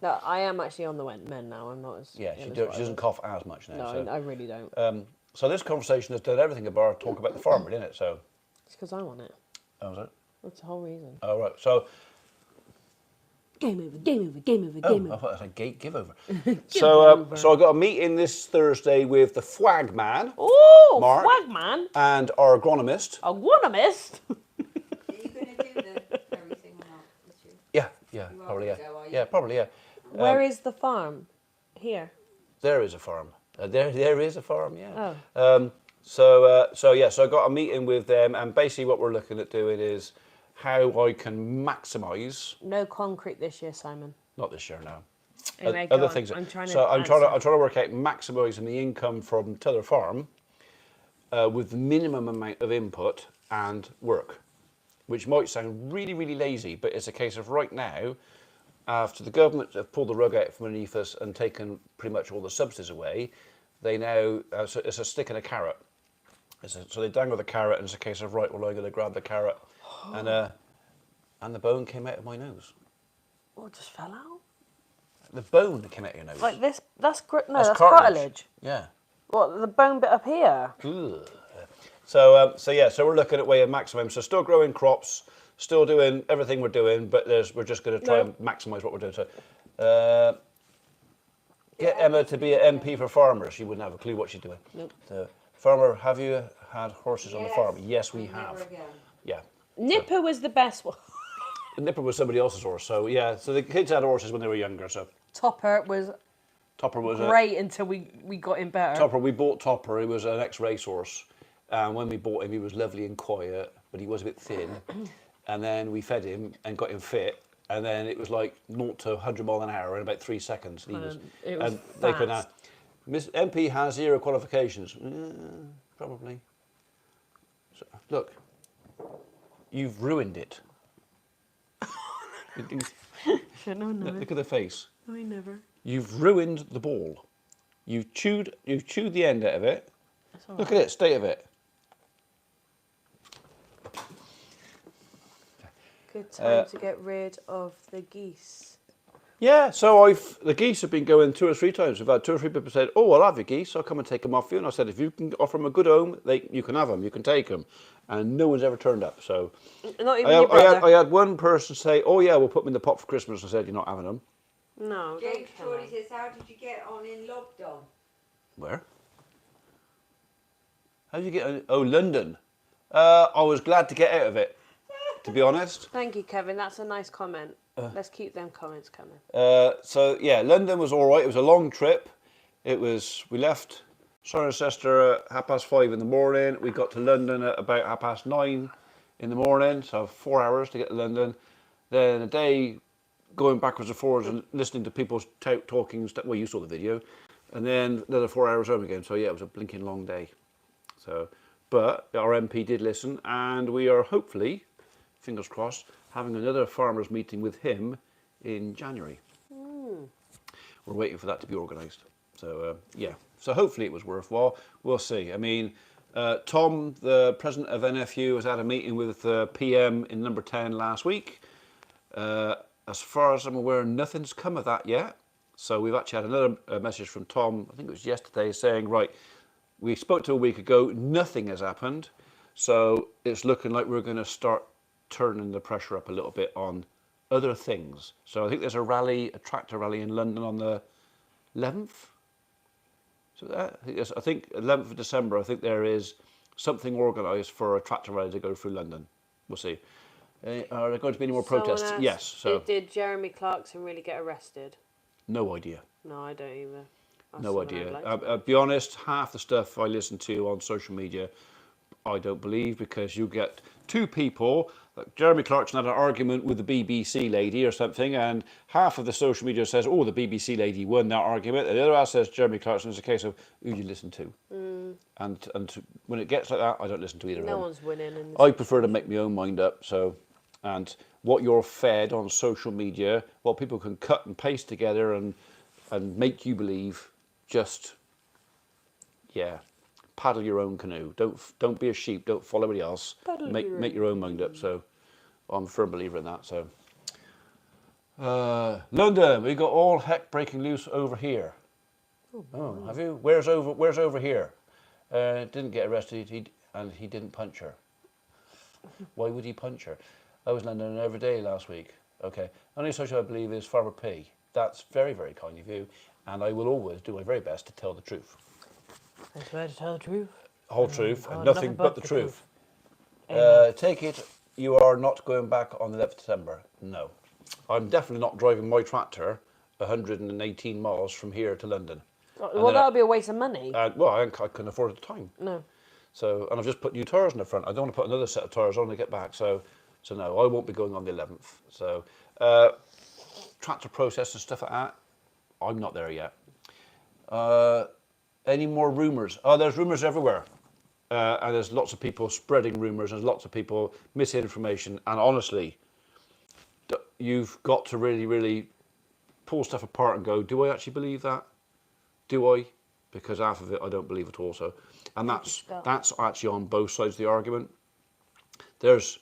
No, I am actually on the mend now. I'm not as Yeah, ill she as doesn't what cough as much now. No, so. I really don't. So this conversation has done everything about talk about the farmer, didn't it? So. It's because I want it. Oh, was it? That's the whole reason. Oh, right. So. Game over, game over, game over, Oh, game I over. thought that was a give over. So I got a meeting this Thursday with the Fwag man. Oh, Mark. Fwag man. And our agronomist. Agronomist. Are you going to do everything or not this year? Yeah, You are probably, gonna go, are you? Yeah, probably, yeah. Where is the farm? Here. There is a farm. There is a farm, yeah. Oh. So I got a meeting with them, and basically what we're looking at doing is how I can maximise. No concrete this year, Simon. Not this year, no. Anyway, Other go on. things. I'm trying So to I'm trying to work out maximising the income from Tether Farm with the minimum amount of input and work, which might sound really, really lazy, but it's a case of right now, after the government have pulled the rug out from underneath us and taken pretty much all the subsidies away, they now so it's a stick and a carrot. So they dangle the carrot, and it's a case of right. Well, I'm going to grab the carrot, and the bone came out of my nose. Oh, it just fell out? The bone that came out of your nose. Like this? That's That's cartilage. Yeah. What, the bone bit up here? Ugh. So we're looking at way of maximum. So still growing crops, still doing everything we're doing, but we're just going to try and maximise what we're doing. So get Emma to be an MP for farmers. She wouldn't have a clue what she's doing. Nope. So, farmer, have you had horses on the farm? Yes, we Never have. again. Yeah. Nipper was the best one. The Nipper was somebody else's horse. So yeah. So the kids had horses when they were younger. So Topper was Topper was great until we got him better. Topper, we bought Topper. He was an ex-race horse. And when we bought him, he was lovely and quiet, but he was a bit thin. And then we fed him and got him fit. And then it was like 0 to 100 miles an hour in about 3 seconds. It was they could fast. Miss MP has 0 qualifications. Probably. So, look, you've ruined it. Look at the face. No, he never. You've ruined the ball. You've chewed the end out of it. All Look at it, state of it. Good time to get rid of the geese. Yeah, so the geese have been going 2 or 3 times. We've had 2 or 3 people said, "Oh, I'll have your geese. I'll come and take them off you." And I said, "If you can offer them a good home, you can have them. You can take them." And no one's ever turned up. So Not even your brother. I had one person say, "Oh yeah, we'll put them in the pot for Christmas." I said, "You're not having them." No, James don't Trolley says, how did you get on in lockdown? Where? How did you get on? Oh, London. I was glad to get out of it, to be honest. Thank you, Kevin. That's a nice comment. Let's keep them comments coming. So yeah, London was all right. It was a long trip. We left Cirencester at 5:30 in the morning. We got to London at about 9:30 in the morning. So 4 hours to get to London. Then a day going backwards and forwards and listening to people talking. Well, you saw the video. And then another 4 hours home again. So yeah, it was a blinking long day. So, but our MP did listen, and we are hopefully, fingers crossed, having another farmers meeting with him in January. We're waiting for that to be organised. So yeah, so hopefully it was worthwhile. We'll see. I mean, Tom, the president of NFU, has had a meeting with the PM in number 10 last week. As far as I'm aware, nothing's come of that yet. So we've actually had another message from Tom, I think it was yesterday, saying, right, we spoke to a week ago, nothing has happened. So it's looking like we're going to start turning the pressure up a little bit on other things. So I think there's a tractor rally in London on the 11th. So I think 11th of December, I think there is something organised for a tractor rally to go through London. We'll see. Are there going to be any more protests? Someone Yes. asked, So did Jeremy Clarkson really get arrested? no idea. No, I don't either. That's No something I'd idea. like to I'll be honest, half the stuff I listen to on social media, I don't believe, because you get 2 people, like Jeremy Clarkson had an argument with the BBC lady or something, and half of the social media says, oh, the BBC lady won that argument, and the other half says Jeremy Clarkson is a case of who you listen to. And when it gets like that, I don't listen to either of No them. one's winning. In this I prefer to make my own mind up. So, and what you're fed on social media, what people can cut and paste together and and make you believe. Just, yeah, paddle your own canoe. Don't be a sheep. Don't follow anybody else. Make your own mind up. So I'm a firm believer in that. So London, we got all heck breaking loose over here. Oh, have you? Where's over here? Didn't get arrested. He didn't punch her. Why would he punch her? I was in London every day last week. Okay. Only social I believe is Farmer P. That's very, very kind of you. And I will always do my very best to tell the truth. I swear to tell the truth. Whole truth and nothing but the truth. Amen. Take it, you are not going back on the 11th of December. No. I'm definitely not driving my tractor 118 miles from here to London. Well, that would be a waste of money. Well, I couldn't afford it at the time. No. So, and I've just put new tyres in the front. I don't want to put another set of tyres on to get back. So no, I won't be going on the 11th. So, tractor process and stuff like that, I'm not there yet. Any more rumours? Oh, there's rumours everywhere. And there's lots of people spreading rumours. There's lots of people misinformation. And honestly, you've got to really, really pull stuff apart and go, do I actually believe that? Do I? Because half of it I don't believe at all. So, and that's actually on both sides of the argument. There's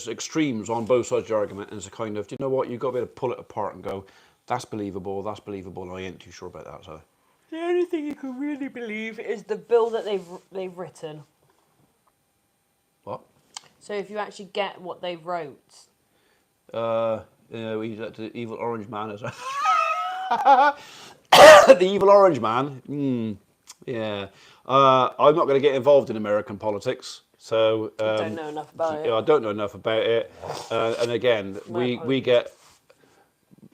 extremes on both sides of the argument, and it's a kind of, do you know what? You've got to be able to pull it apart and go, that's believable, and I ain't too sure about that. So, the only thing you can really believe is the bill that they've written. what? So if you actually get what they wrote. He's the evil orange man is. The evil orange man. Yeah. I'm not going to get involved in American politics. So I don't know enough about it. I don't know enough about it. And again, we get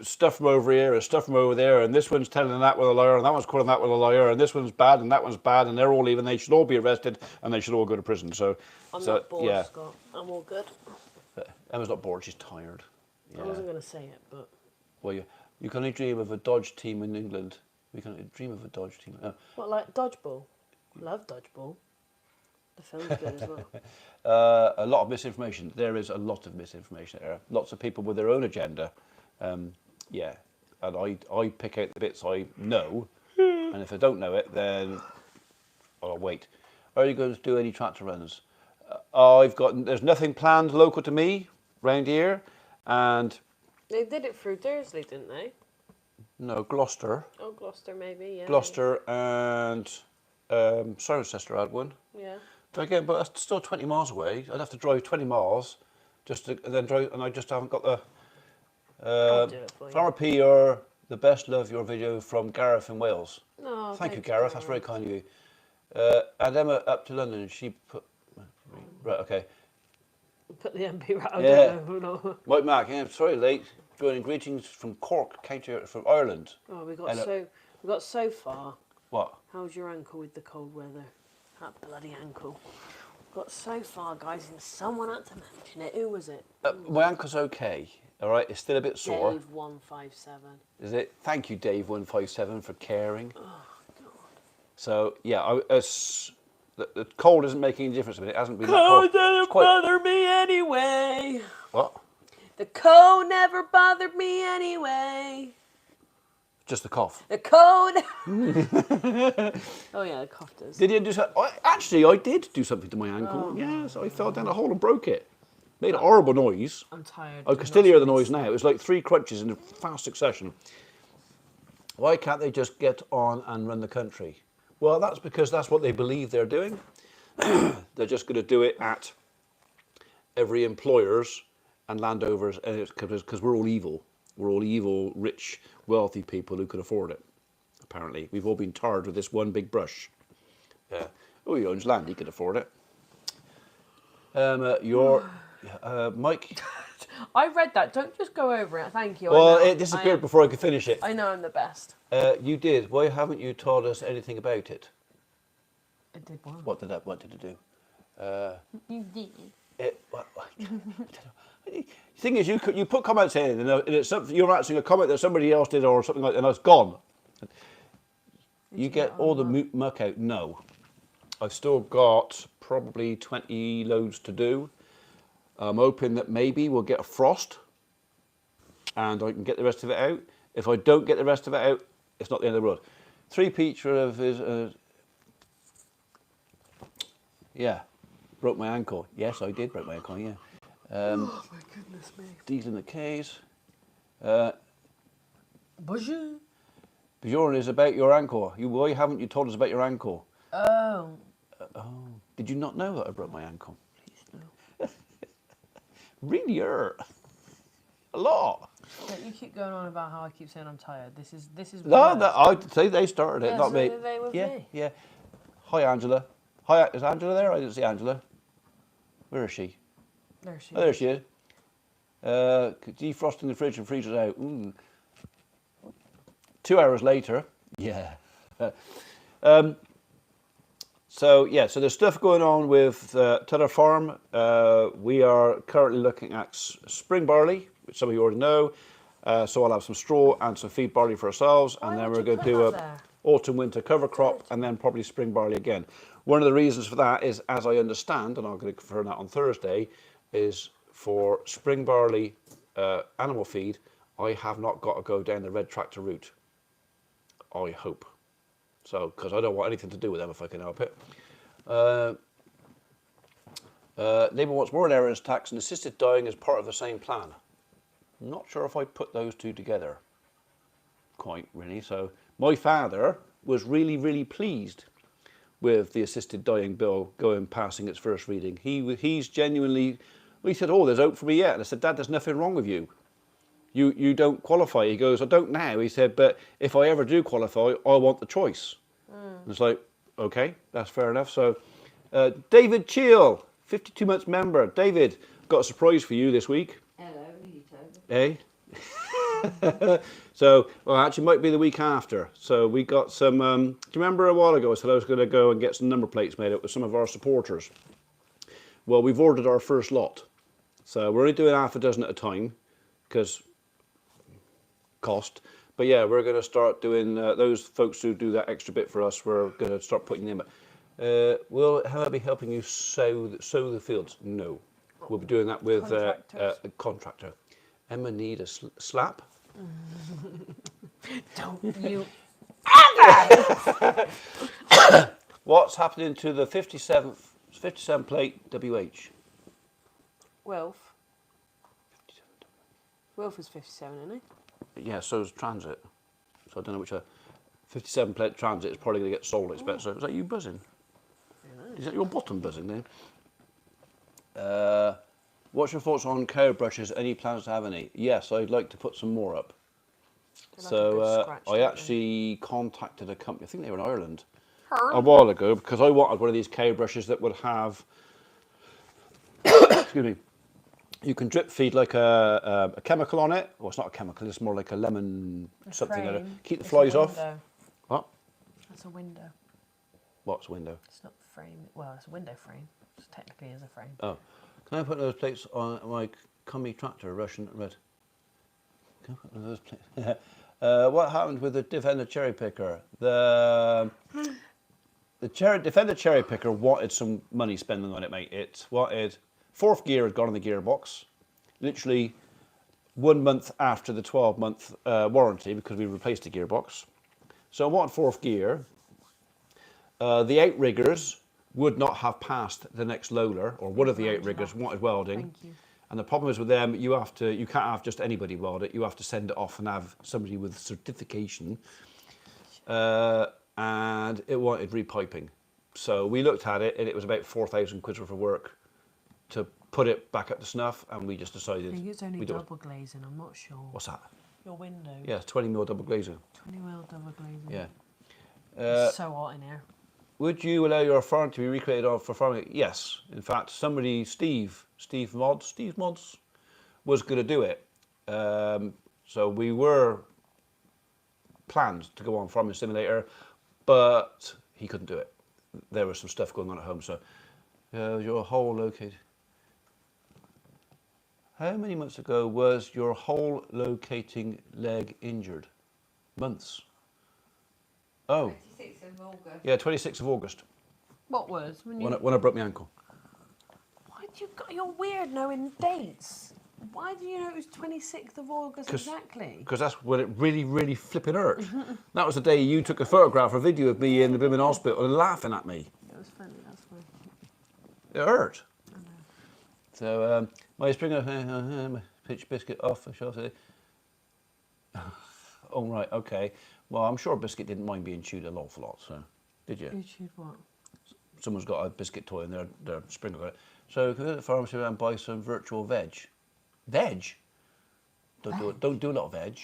stuff from over here and stuff from over there, and this one's telling that one a liar, and that one's calling that one a liar, and this one's bad, and that one's bad, and they're all leaving. They should all be arrested, and they should all go to prison. So, I'm not bored, yeah. Scott. I'm all good. Emma's not bored. She's tired. Yeah. I wasn't going to say it, but... Well, you can only dream of a Dodge team in England. We can only dream of a Dodge team. What, like Dodgeball? Love Dodgeball. The film's good as well. A lot of misinformation. There is a lot of misinformation there. Lots of people with their own agenda. Yeah, and I pick out the bits I know, and if I don't know it, then I'll wait. Are you going to do any tractor runs? There's nothing planned local to me round here, and They did it through Dursley, didn't they? no, Gloucester. Oh, Gloucester maybe, yeah. Gloucester and Cirencester had one. Yeah. But again, but that's still 20 miles away. I'd have to drive 20 miles just to and then drive, and I just haven't got the. I'll do it for you. Farmer P, or the best love your video from Gareth in Wales. Oh, Thank you, Gareth. That's very kind of you. And Emma up to London. She put right. Okay. Put the MP right. I Yeah. don't know. Mike Mack. Yeah, sorry, late. Joining greetings from Cork, County from Ireland. Oh, we got so far. What? How's your ankle with the cold weather? That bloody ankle. Got so far, guys, and someone had to mention it. Who was it? My ankle's okay. All right, it's still a bit sore. Dave 157. Is it? Thank you, Dave 157, for caring. Oh God. So yeah, the cold isn't making any difference. It hasn't been Cold that cold. didn't bother me anyway. What? The cold never bothered me anyway. Just the cough. The cold. Oh yeah, the cough does. Did you do something? Actually, I did do something to my ankle. Yes, I fell down a hole and broke it. Made a horrible noise. I'm tired. I can still hear the noise now. It was like 3 crunches in fast succession. Why can't they just get on and run the country? Well, that's because that's what they believe they're doing. They're just going to do it at every employer's and landowners, and it's because we're all evil. We're all evil, rich, wealthy people who can afford it. Apparently, we've all been tarred with this one big brush. He owns land; he can afford it. Mike. I read that. Don't just go over it. Thank you. Well, it disappeared before I could finish it. I know I'm the best. You did. Why haven't you taught us anything about it? I did one. What did it do? You did. The thing is, you put comments in, and it's something, you're answering a comment that somebody else did or something like that, and it's gone. You get all the muck out. No. I've still got probably 20 loads to do. I'm hoping that maybe we'll get a frost and I can get the rest of it out. If I don't get the rest of it out, it's not the end of the world. 3 picture of his, yeah, broke my ankle. Yes, I did break my ankle, yeah. Oh my goodness me. These in the case. Bonjour. Bjorn is about your ankle. Why haven't you told us about your ankle? Oh. Did you not know that I broke my ankle? Please no. Really hurt. A lot. Yeah, you keep going on about how I keep saying I'm tired. This is No, worse. I'd say they started it, Yeah, not so me. they with Yeah, me. yeah. Hi, Angela. Hi, is Angela there? I didn't see Angela. Where is she? There she Oh, there is. she is. Defrosting the fridge and freezers out. Ooh. 2 hours later. Yeah. So there's stuff going on with Tudor Farm. We are currently looking at spring barley, which some of you already know. So I'll have some straw and some feed barley for ourselves, Why and then would we're you going to put do that a there? autumn-winter cover crop, and then probably spring barley again. One of the reasons for that is, as I understand, and I'm going to confirm that on Thursday, is for spring barley animal feed, I have not got to go down the red tractor route. I hope. So, because I don't want anything to do with them if I can help it. Labour wants more inheritance tax and assisted dying as part of the same plan. I'm not sure if I put those two together quite really. So my father was really, really pleased with the assisted dying bill passing its first reading. He's genuinely, he said, oh, there's hope for me yet. And I said, Dad, there's nothing wrong with you. You don't qualify. He goes, I don't now. He said, but if I ever do qualify, I want the choice. And it's like, okay, that's fair enough. So David Cheel, 52 months member. David, got a surprise for you this week. Hello, you Eh? So, well, actually, might be the week after. So we got some. Do you remember a while ago I said I was going to go and get some number plates made up with some of our supporters? Well, we've ordered our first lot. So we're only doing half a dozen at a time because cost. But yeah, we're going to start doing those folks who do that extra bit for us. We're going to start putting them. Will Hannah be helping you sow the fields? No, we'll be doing that with a contractor. Emma need a slap. Don't you What's happening to the 57 plate WH? Wilf. Wilf is 57, isn't he? Yeah, so is Transit. So I don't know which 57 plate Transit is probably going to get sold, I expect. So is that you buzzing? Is that your bottom buzzing then? What's your thoughts on cow brushes? Any plans to have any? Yes, I'd like to put some more up. I actually contacted a company, I think they were in Ireland, a while ago, because I wanted one of these cow brushes that would have, excuse me, you can drip feed like a chemical on it. Well, it's not a chemical, it's more like a lemon something. Keep the flies off. What? That's a window. What's a window? It's not the frame. Well, it's a window frame. It technically is a frame. Oh. Can I put those plates on my Cummy tractor, Russian red? Can I put one of those plates? What happened with the Defender cherry picker? The Defender cherry picker wanted some money spending on it, mate. It wanted, fourth gear had gone on the gearbox, literally 1 month after the 12-month warranty because we replaced the gearbox. So I wanted fourth gear. The outriggers would not have passed the next loader, or one of the outriggers wanted welding. Thank you. And the problem is with them, you can't have just anybody weld it. You have to send it off and have somebody with certification. And it wanted repiping. So we looked at it, and it was about 4,000 quid worth of work to put it back up to snuff, and we just decided. I think it's only double glazing, I'm not sure. What's that? Your window. Yeah, 20mm double glazing. 20mm double glazing. Yeah. It's so hot in here. Would you allow your farm to be recreated for farming? Yes. In fact, somebody, Steve Mods, was going to do it. So we were planned to go on Farming Simulator, but he couldn't do it. There was some stuff going on at home, so your hole located. How many months ago was your hole locating leg injured? Months. Oh. 26th of August. Yeah, 26th of August. What was? When I broke my ankle. Why do you got? You're weird knowing dates. Why do you know it was 26th of August exactly? Because that's when it really, really flipping hurt. That was the day you took a photograph or video of me in the blooming hospital and laughing at me. It was funny, that's fine. It hurt. I know. So, my springer, pitch biscuit off, shall I say? Oh, right, okay. Well, I'm sure Biscuit didn't mind being chewed an awful lot, so. Did you? Who chewed what? Someone's got a biscuit toy in their springer got it. So, can we go to the pharmacy and buy some virtual veg? Veg? Don't do a lot of veg.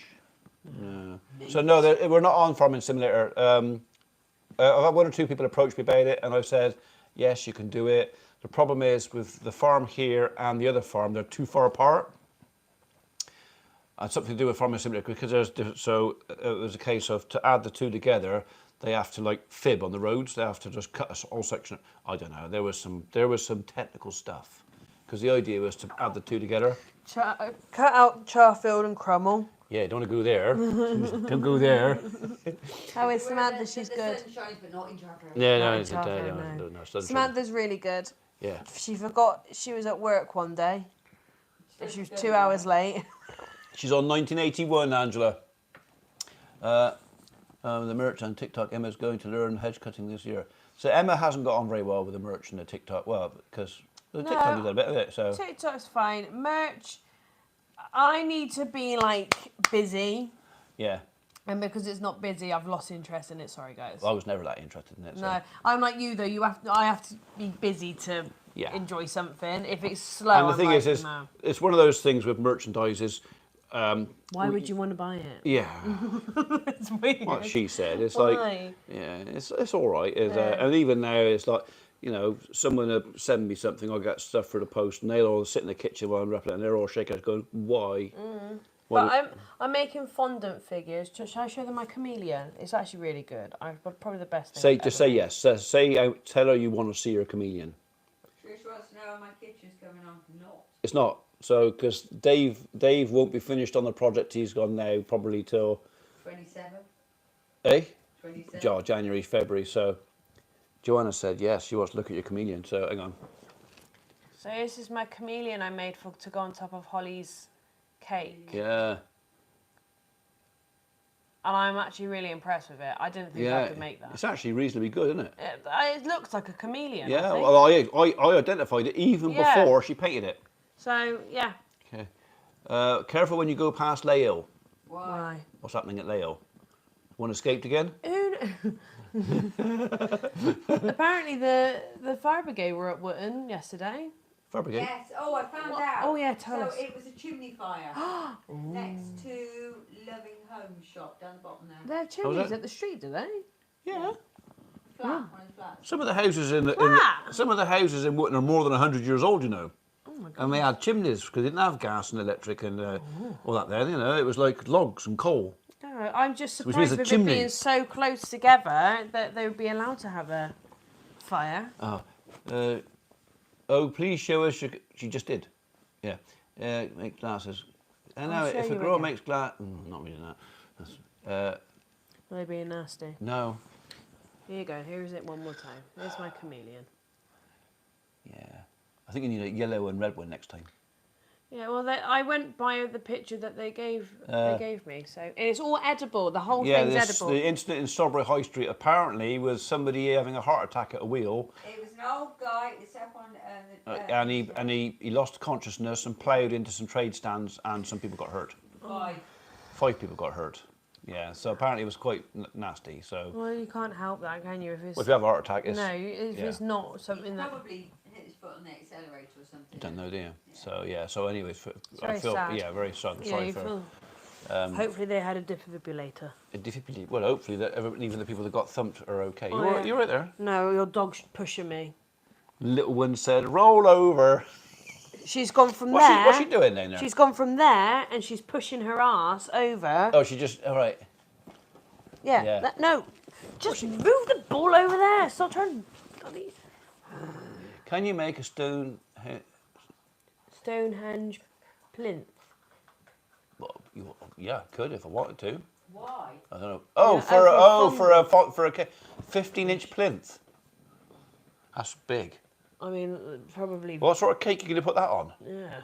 No. So, no, we're not on Farming Simulator. I've had one or two people approach me about it, and I've said, yes, you can do it. The problem is with the farm here and the other farm, they're too far apart. And something to do with Farming Simulator because it was a case of to add the two together, they have to like fib on the roads. They have to just cut a whole section. I don't know. There was some technical stuff because the idea was to add the two together. Cut out Charfield and Crummel. Yeah, don't want to go there. Don't go there. How is Samantha? She's the good. sun shines, but not in Charfield. Yeah, Not no, in Charfield, no. Samantha's really good. Yeah. She forgot she was at work one day. She was 2 hours late. She's on 1981, Angela. The merch on TikTok. Emma's going to learn hedge cutting this year. So Emma hasn't got on very well with the merch and the TikTok. Well, because the TikTok is a bit of it. So TikTok's fine. Merch, I need to be like busy. yeah. And because it's not busy, I've lost interest in it. Sorry, guys. I was never that interested in it. So. No, I'm like you though. I have to be busy to enjoy something. If it's slow, And the I'm thing like, is, no. it's one of those things with merchandise is. Why would you want to buy it? Yeah. It's weird. What she said. It's Why? like, yeah, it's all right. And even now, it's like, you know, someone will send me something, I'll get stuff for the post, and they'll all sit in the kitchen while I'm wrapping it, and they're all shaking, going, why? But I'm making fondant figures. Shall I show them my chameleon? It's actually really good. Probably the best thing. Just say yes. Tell her you want to see her chameleon. Trish wants to know how my kitchen's coming on. Not. It's not. So, because Dave won't be finished on the project he's gone now, probably till... 27. 27. January, February. So, Joanna said yes, she wants to look at your chameleon. So, hang on. So this is my chameleon I made to go on top of Holly's cake. Yeah. And I'm actually really impressed with it. I didn't think I could make that. It's actually reasonably good, isn't it? It looks like a chameleon. Yeah, I think. well, I identified it even before she painted it. So, yeah. Okay. Careful when you go past Layle. Why? What's happening at Layle? One escaped again? Apparently the fire brigade were at Wotton yesterday. Fire brigade? Yes. Oh, I found out. Oh, yeah, tell us. So it was a chimney fire next to Loving Home shop down the bottom there. They have chimneys at the street, do they? Yeah. Flat, one of the flats. Some of the houses some of the houses in Wotton are more than 100 years old, you know. Oh my God. And they had chimneys because they didn't have gas and electric and all that there, you know. It was like logs and coal. No, I'm just Which means surprised a with chimney. it being so close together that they would be allowed to have a fire. Please show us. She just did. Yeah. Make glasses. And now, show if a you girl again. makes glass... not reading that. That's, Are they being nasty? no. Here you go. Here is it one more time. There's my chameleon. Yeah. I think you need a yellow and red one next time. Yeah, well, I went by the picture that they gave me, so and it's all edible. The whole thing's edible. The incident in Strawberry High Street apparently was somebody having a heart attack at a wheel, It was an old guy. It's up on and he lost consciousness and ploughed into some trade stands, and some people got hurt. 5. 5 people got hurt. Yeah, so apparently it was quite nasty. So Well, you can't help that, can you? If it's if you have a heart attack, it's it's not something that. Probably hit his foot on the accelerator or something. you don't know, do you? So yeah. So anyways, I very feel sad. very sad. Yeah, Sorry you for. feel. Hopefully they had a defibrillator. Well, hopefully that even the people that got thumped are okay. Oh, You're, yeah. you're right there. No, your dog's pushing me. Little one said, "Roll over." She's gone from What's there. what's she doing then? There? She's gone from there and she's pushing her ass over. Oh, she just all right. Yeah. Yeah. No, just move the ball over there. Stop trying. Can you make a Stonehenge plinth. Well, yeah, I could if I wanted to. Why? I don't know. Oh, Yeah, for a 15-inch plinth. That's big. I mean, probably. What sort of cake are you going to put that on? Yeah.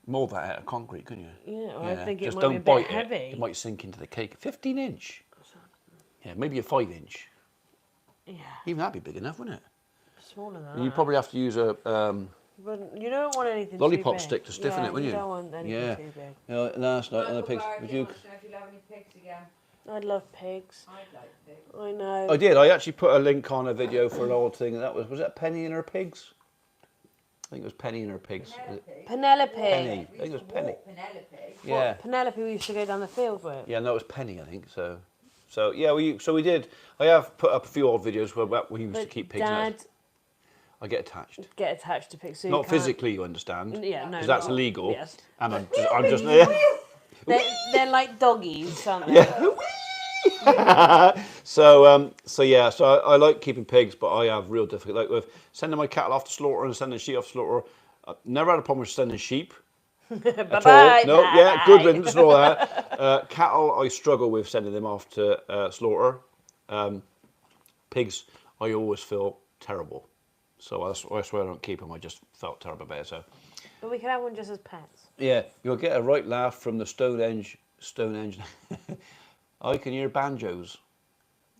mould that out of concrete, couldn't you? Yeah, I think it just might don't be a bit bite heavy. it. It might sink into the cake. 15-inch. Yeah, maybe a 5-inch. Yeah, Even that'd be big enough, wouldn't it? smaller than And that. you'd probably have to use a But you don't want anything lollipop too big. stick to stiffen it, wouldn't you you? don't want anything Yeah. too big. You know, last night on the Michael pigs. Barrett Would you? wants to know if you'll have any pigs again. I'd love pigs. I'd like pigs. I know. I did. I actually put a link on a video for an old thing. And that was it Penny and her pigs? I think it was Penny and her pigs. Penelope. Penny. We I think it was used to Penny. walk Penelope. Yeah. Penelope we used to go down the field with. Yeah, no, it was Penny, I think. So yeah, we did. I have put up a few old videos where we used to But keep pigs. And Dad, I get attached. get attached to pigs. So you Not can't- physically, you understand? Yeah, no. Because that's not- illegal. Yes. And I'm just They're like doggies, aren't they? So I like keeping pigs, but I have real difficulty. Like with sending my cattle off to slaughter and sending sheep off to slaughter. I've never had a problem with sending sheep. At all. Bye-bye. No, yeah, good riddance and all that. Cattle, I struggle with sending them off to slaughter. Pigs, I always feel terrible. So that's why I don't keep them. I just felt terrible about it. So But we can have one just as pets. yeah, you'll get a right laugh from the Stonehenge. I can hear banjos.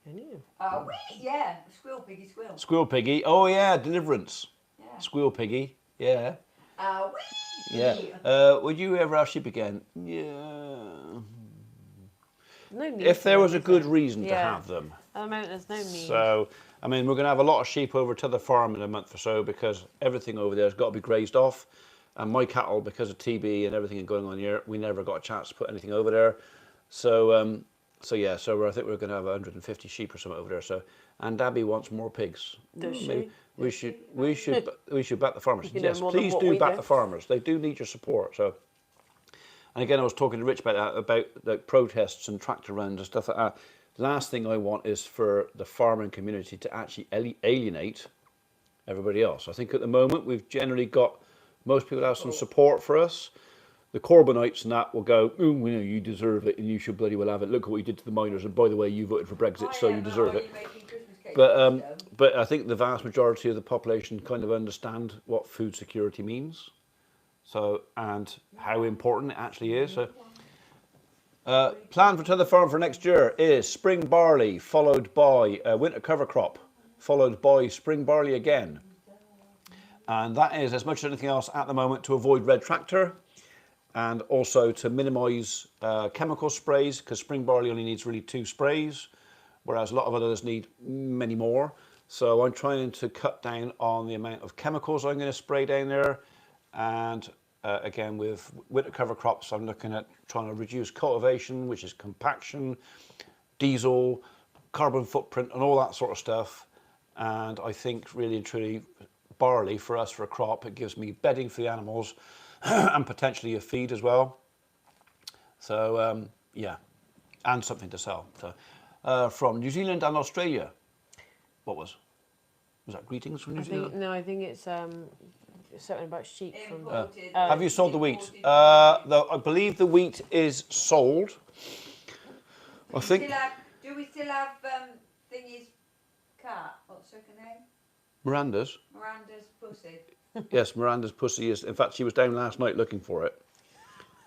Can you? Oh, yeah. Squeal, piggy, squeal. Squeal Piggy. Oh yeah, Deliverance. Yeah. Squeal Piggy. Yeah. Oh, Yeah. Would you ever have sheep again? Yeah. No need. If for there them, was a is good there? reason to Yeah. have them. At the moment, there's no need. So, I mean, we're going to have a lot of sheep over to the farm in a month or so because everything over there has got to be grazed off. And my cattle, because of TB and everything going on here, we never got a chance to put anything over there. So, I think we're going to have 150 sheep or something over there. So, and Abby wants more pigs. Does she? Maybe we should back the farmers. You know Yes, more than please what do we back do. the farmers. They do need your support. So, and again, I was talking to Rich about that, about like protests and tractor runs and stuff like that. Last thing I want is for the farming community to actually alienate everybody else. I think at the moment we've generally got most people have some support for us. The Corbynites and that will go, oh, we know you deserve it and you should bloody well have it. Look at what you did to the miners, and by the way, you voted for Brexit, so you deserve it. But I think the vast majority of the population kind of understand what food security means, so and how important it actually is. So, plan for the farm for next year is spring barley, followed by winter cover crop, followed by spring barley again. And that is, as much as anything else at the moment, to avoid red tractor and also to minimise chemical sprays, because spring barley only needs really 2 sprays, whereas a lot of others need many more. So I'm trying to cut down on the amount of chemicals I'm going to spray down there. And again, with winter cover crops, I'm looking at trying to reduce cultivation, which is compaction, diesel, carbon footprint and all that sort of stuff. And I think really and truly barley for us for a crop, it gives me bedding for the animals and potentially a feed as well. So yeah, and something to sell. So from New Zealand and Australia, was that greetings from New Zealand? I think it's something about sheep from. Imported. Have you sold the wheat? Imported. I believe the wheat is sold. I think Do we still have Thingy's cat? What's her name? Miranda's. Miranda's pussy. Yes, Miranda's pussy is. In fact, she was down last night looking for it.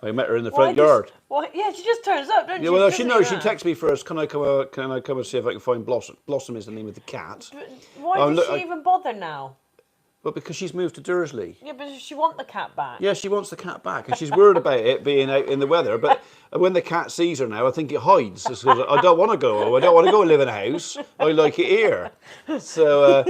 I met her in the front yard. Yeah, she just turns up, don't Yeah, she? well, she Doesn't knows. She that? texts me first. Can I come and see if I can find Blossom? Blossom is the name of the cat. But why Oh, does look, she even bother now? Well, because she's moved to Dursley. Yeah, but does she want the cat back? Yeah, she wants the cat back, and she's worried about it being out in the weather. But when the cat sees her now, I think it hides. It's 'cause I don't want to go. I don't want to go and live in a house. I like it here. So,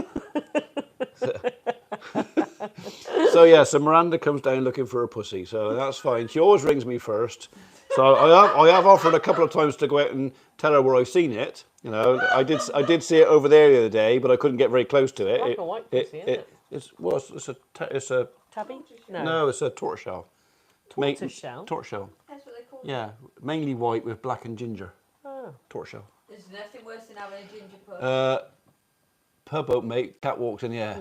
so Miranda comes down looking for her pussy. So that's fine. She always rings me first. So I have offered a couple of times to go out and tell her where I've seen it. You know, I did see it over there the other day, but I couldn't get very close to it. Black and white pussy, isn't it? It's a Tabby? no, it's a tortoiseshell. Tortoiseshell? Tortoiseshell. That's what they call it. Yeah, mainly white with black and ginger. Oh. Tortoiseshell. There's nothing worse than having a ginger puss. Pub oak, mate. Cat walks in the air.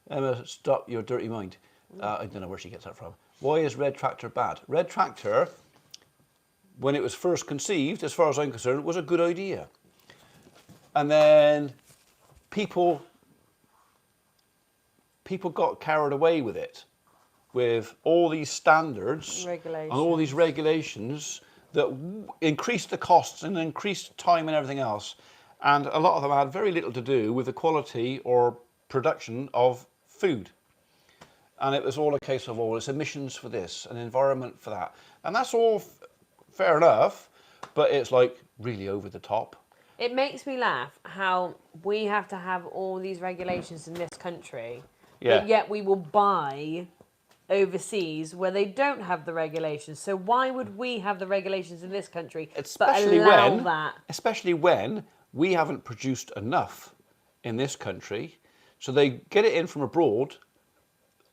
Emma, stop your dirty mind. I don't know where she gets that from. Why is Red Tractor bad? Red Tractor, when it was first conceived, as far as I'm concerned, was a good idea. And then people got carried away with it. with all these standards and all these regulations that increase the costs and increase time and everything else. And a lot of them had very little to do with the quality or production of food. And it was all a case of, it's emissions for this and environment for that. And that's all fair enough, but it's like really over the top. It makes me laugh how we have to have all these regulations in this country, but yet we will buy overseas where they don't have the regulations. So why would we have the regulations in this country Especially but allow that? Especially when we haven't produced enough in this country. So they get it in from abroad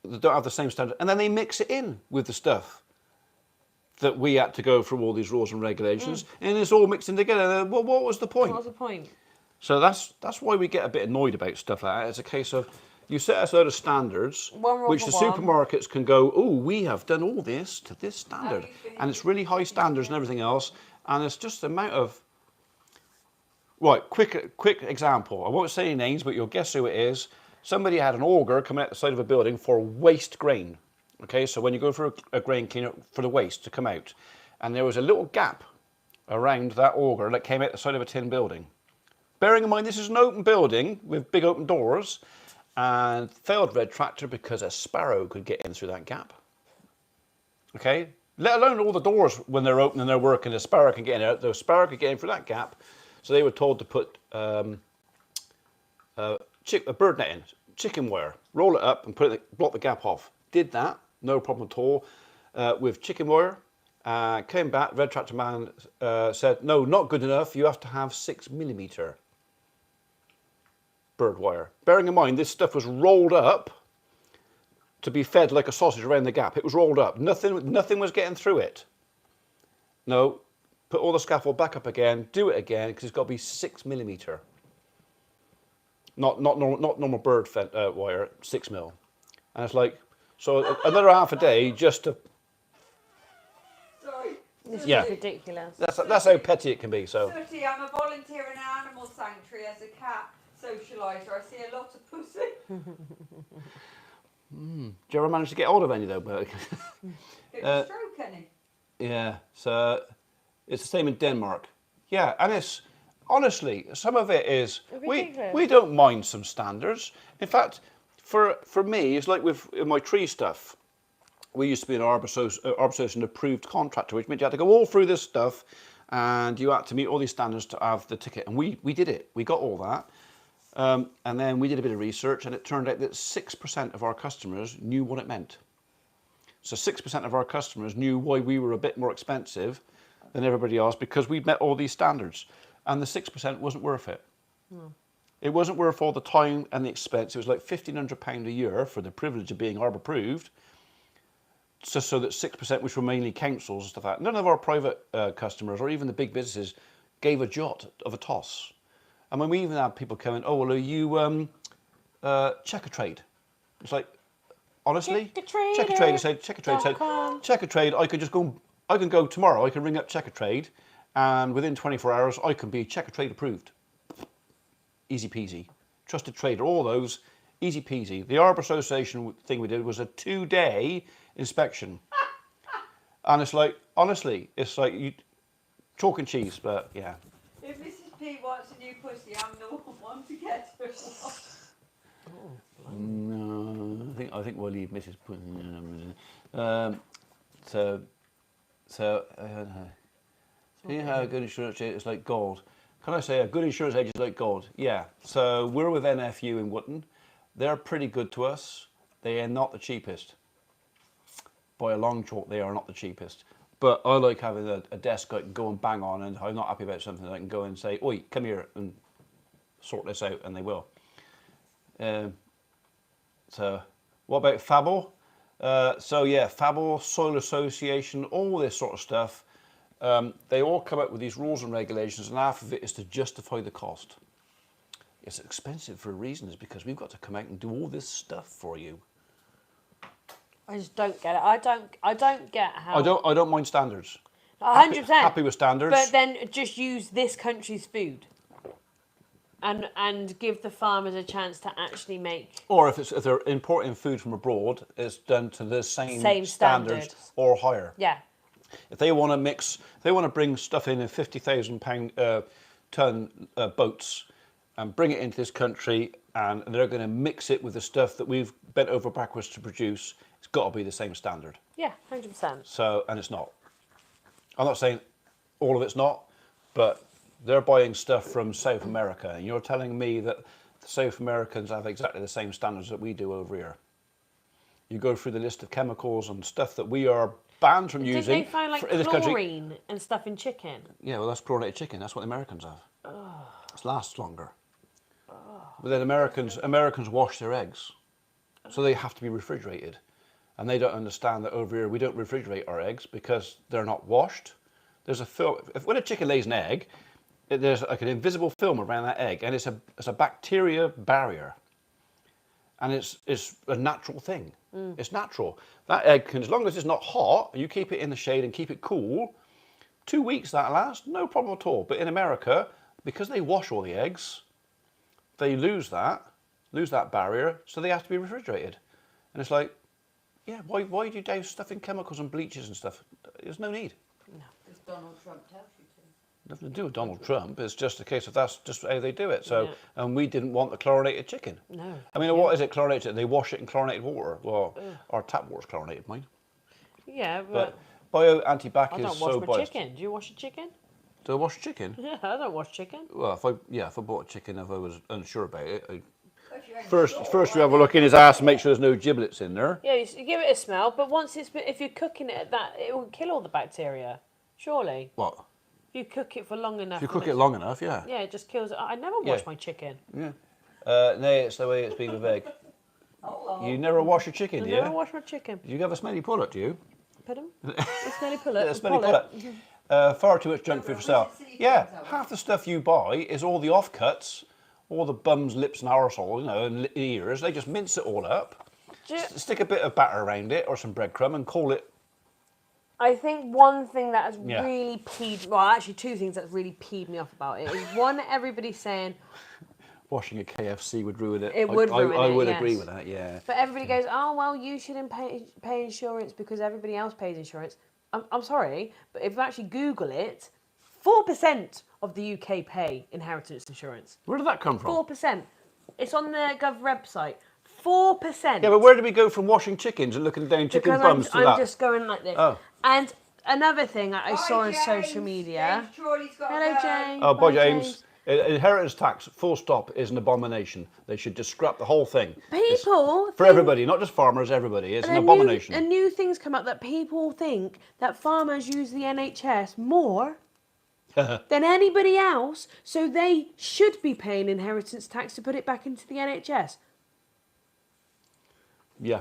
that don't have the same standard, and then they mix it in with the stuff that we had to go through all these rules and regulations, and it's all mixed in together. Well, what was the point? What was the point? So that's why we get a bit annoyed about stuff like that. It's a case of you set us out of standards, which the supermarkets can go, we have done all this to this standard, and it's really high standards and everything else, and it's just the amount of. Right, quick example. I won't say any names, but you'll guess who it is. Somebody had an auger coming out the side of a building for waste grain. Okay, so when you go for a grain cleaner for the waste to come out, and there was a little gap around that auger that came out the side of a tin building. Bearing in mind this is an open building with big open doors, and failed red tractor because a sparrow could get in through that gap. Okay, let alone all the doors when they're open and they're working, the sparrow can get in out. The sparrow could get in through that gap, so they were told to put a bird net in, chicken wire, roll it up and block the gap off. Did that, no problem at all, with chicken wire. Came back, Red Tractor Man said, no, not good enough, you have to have 6mm bird wire. Bearing in mind, this stuff was rolled up to be fed like a sausage around the gap. It was rolled up, nothing was getting through it. No, put all the scaffold back up again, do it again, because it's got to be 6mm. Not normal bird fed wire, 6mm. And it's like, so another half a day just to. Sorry. This is Yeah. ridiculous. That's how petty it can be. So. Sooty, I'm a volunteer in an animal sanctuary as a cat socialiser. I see a lot of pussy. Do you ever manage to get hold of any though? It was stroke, any. Yeah. So it's the same in Denmark. Yeah, and it's honestly some of it is we don't mind some standards. In fact, for me, it's like with my tree stuff. We used to be an Arbor approved contractor, which meant you had to go all through this stuff, and you had to meet all these standards to have the ticket. And we did it. We got all that. And then we did a bit of research, and it turned out that 6% of our customers knew what it meant. So 6% of our customers knew why we were a bit more expensive than everybody else because we'd met all these standards. And the 6% wasn't worth it. No. It wasn't worth all the time and the expense. It was like £1,500 a year for the privilege of being Arbor approved. Just so that 6%, which were mainly councils and stuff like that, none of our private customers or even the big businesses gave a jot of a toss. And when we even had people coming, well, are you Check-a-Trade? It's like, honestly, Check-a-Trade. I said, Check-a-Trade said, Check-a-Trade, I could just go, I can go tomorrow, I can ring up Check-a-Trade, and within 24 hours, I can be Check-a-Trade approved. Easy peasy. Trusted trader, all those, easy peasy. The Arbor Association thing we did was a 2-day inspection. And it's like, honestly, it's like you chalk and cheese, but yeah. If Mrs. P wants a new pussy, I'm the one to get her. No, I think we'll leave Mrs. See how a good insurance agent is like gold. Can I say a good insurance agent is like gold? Yeah. So we're with NFU in Wotton. They're pretty good to us. They are not the cheapest. By a long chalk, they are not the cheapest. But I like having a desk I can go and bang on, and if I'm not happy about something, I can go and say, oi, come here and sort this out, and they will. So what about Fable? So yeah, Fable, Soil Association, all this sort of stuff. They all come up with these rules and regulations, and half of it is to justify the cost. It's expensive for a reason, is because we've got to come out and do all this stuff for you. I just don't get it. I don't get how. I don't mind standards. 100%. Happy with standards. But then just use this country's food. and give the farmers a chance to actually make. Or if they're importing food from abroad, it's done to the same standards standard. or higher. Yeah. If they want to mix, they want to bring stuff in 50,000 ton boats and bring it into this country, and they're going to mix it with the stuff that we've bent over backwards to produce. It's got to be the same standard. Yeah, 100%. So, and it's not. I'm not saying all of it's not, but they're buying stuff from South America, and you're telling me that the South Americans have exactly the same standards that we do over here. You go through the list of chemicals and stuff that we are banned from Did using they find like in this country. chlorine and stuff in chicken? Yeah, well, that's chlorinated chicken. That's what the Americans have. It lasts longer. But then Americans wash their eggs, so they have to be refrigerated, and they don't understand that over here we don't refrigerate our eggs because they're not washed. There's a film. When a chicken lays an egg, there's like an invisible film around that egg, and it's a bacteria barrier, and it's a natural thing. It's natural. That egg can, as long as it's not hot and you keep it in the shade and keep it cool, 2 weeks that lasts, no problem at all. But in America, because they wash all the eggs, they lose that barrier, so they have to be refrigerated. And it's like, yeah, why do you douse stuff in chemicals and bleaches and stuff? There's no need. Because Donald Trump tells you to. Nothing to do with Donald Trump. It's just a case of that's just how they do it. So, and we didn't want the chlorinated chicken. No. I mean, what is it chlorinated? They wash it in chlorinated water. Well, our tap water's chlorinated, mine. Yeah, But bio-antibac I is don't so wash my biased. chicken. Do you wash your chicken? Do I wash chicken? Yeah, I don't wash chicken. Well, if I bought a chicken, if I was unsure about it, If you're first you have a look in his ass and make sure there's no giblets in there. Yeah, you give it a smell, but once if you're cooking it at that, it will kill all the bacteria. Surely. What? If you cook it for long enough. If you cook it long enough, yeah. Yeah, it just kills it. I never wash my chicken. Yeah. No, it's the way it's been with egg. You never wash your chicken, I do never you? wash my chicken. Do you have a smelly pullet, do you? Pardon? A smelly pullet. A smelly pullet. Far too much junk food for sale. Yeah, half the stuff you buy is all the offcuts, all the bums, lips and arsehole, and ears. They just mince it all up, stick a bit of batter around it or some breadcrumb and call it. I think one thing that has really peed, well, actually two things that really peed me off about it is one, everybody's saying Washing a KFC would ruin it. It would ruin it, I would yes. agree with that, yeah. But everybody goes, oh, well, you shouldn't pay insurance because everybody else pays insurance. I'm sorry, but if you actually Google it, 4% of the UK pay inheritance insurance. Where did that come from? 4%. It's on the Gov website. 4%. Yeah, but where did we go from washing chickens and looking down chicken Because bums to I'm that? just going like this. Oh. And another thing that I saw on James. social media. James Chorley's got Hello, a go. James. Oh, boy, James. Inheritance tax, full stop, is an abomination. They should just scrap the whole thing. People For everybody, not just farmers, everybody. It's an abomination. And new things come up that people think that farmers use the NHS more than anybody else, so they should be paying inheritance tax to put it back into the NHS. Yeah.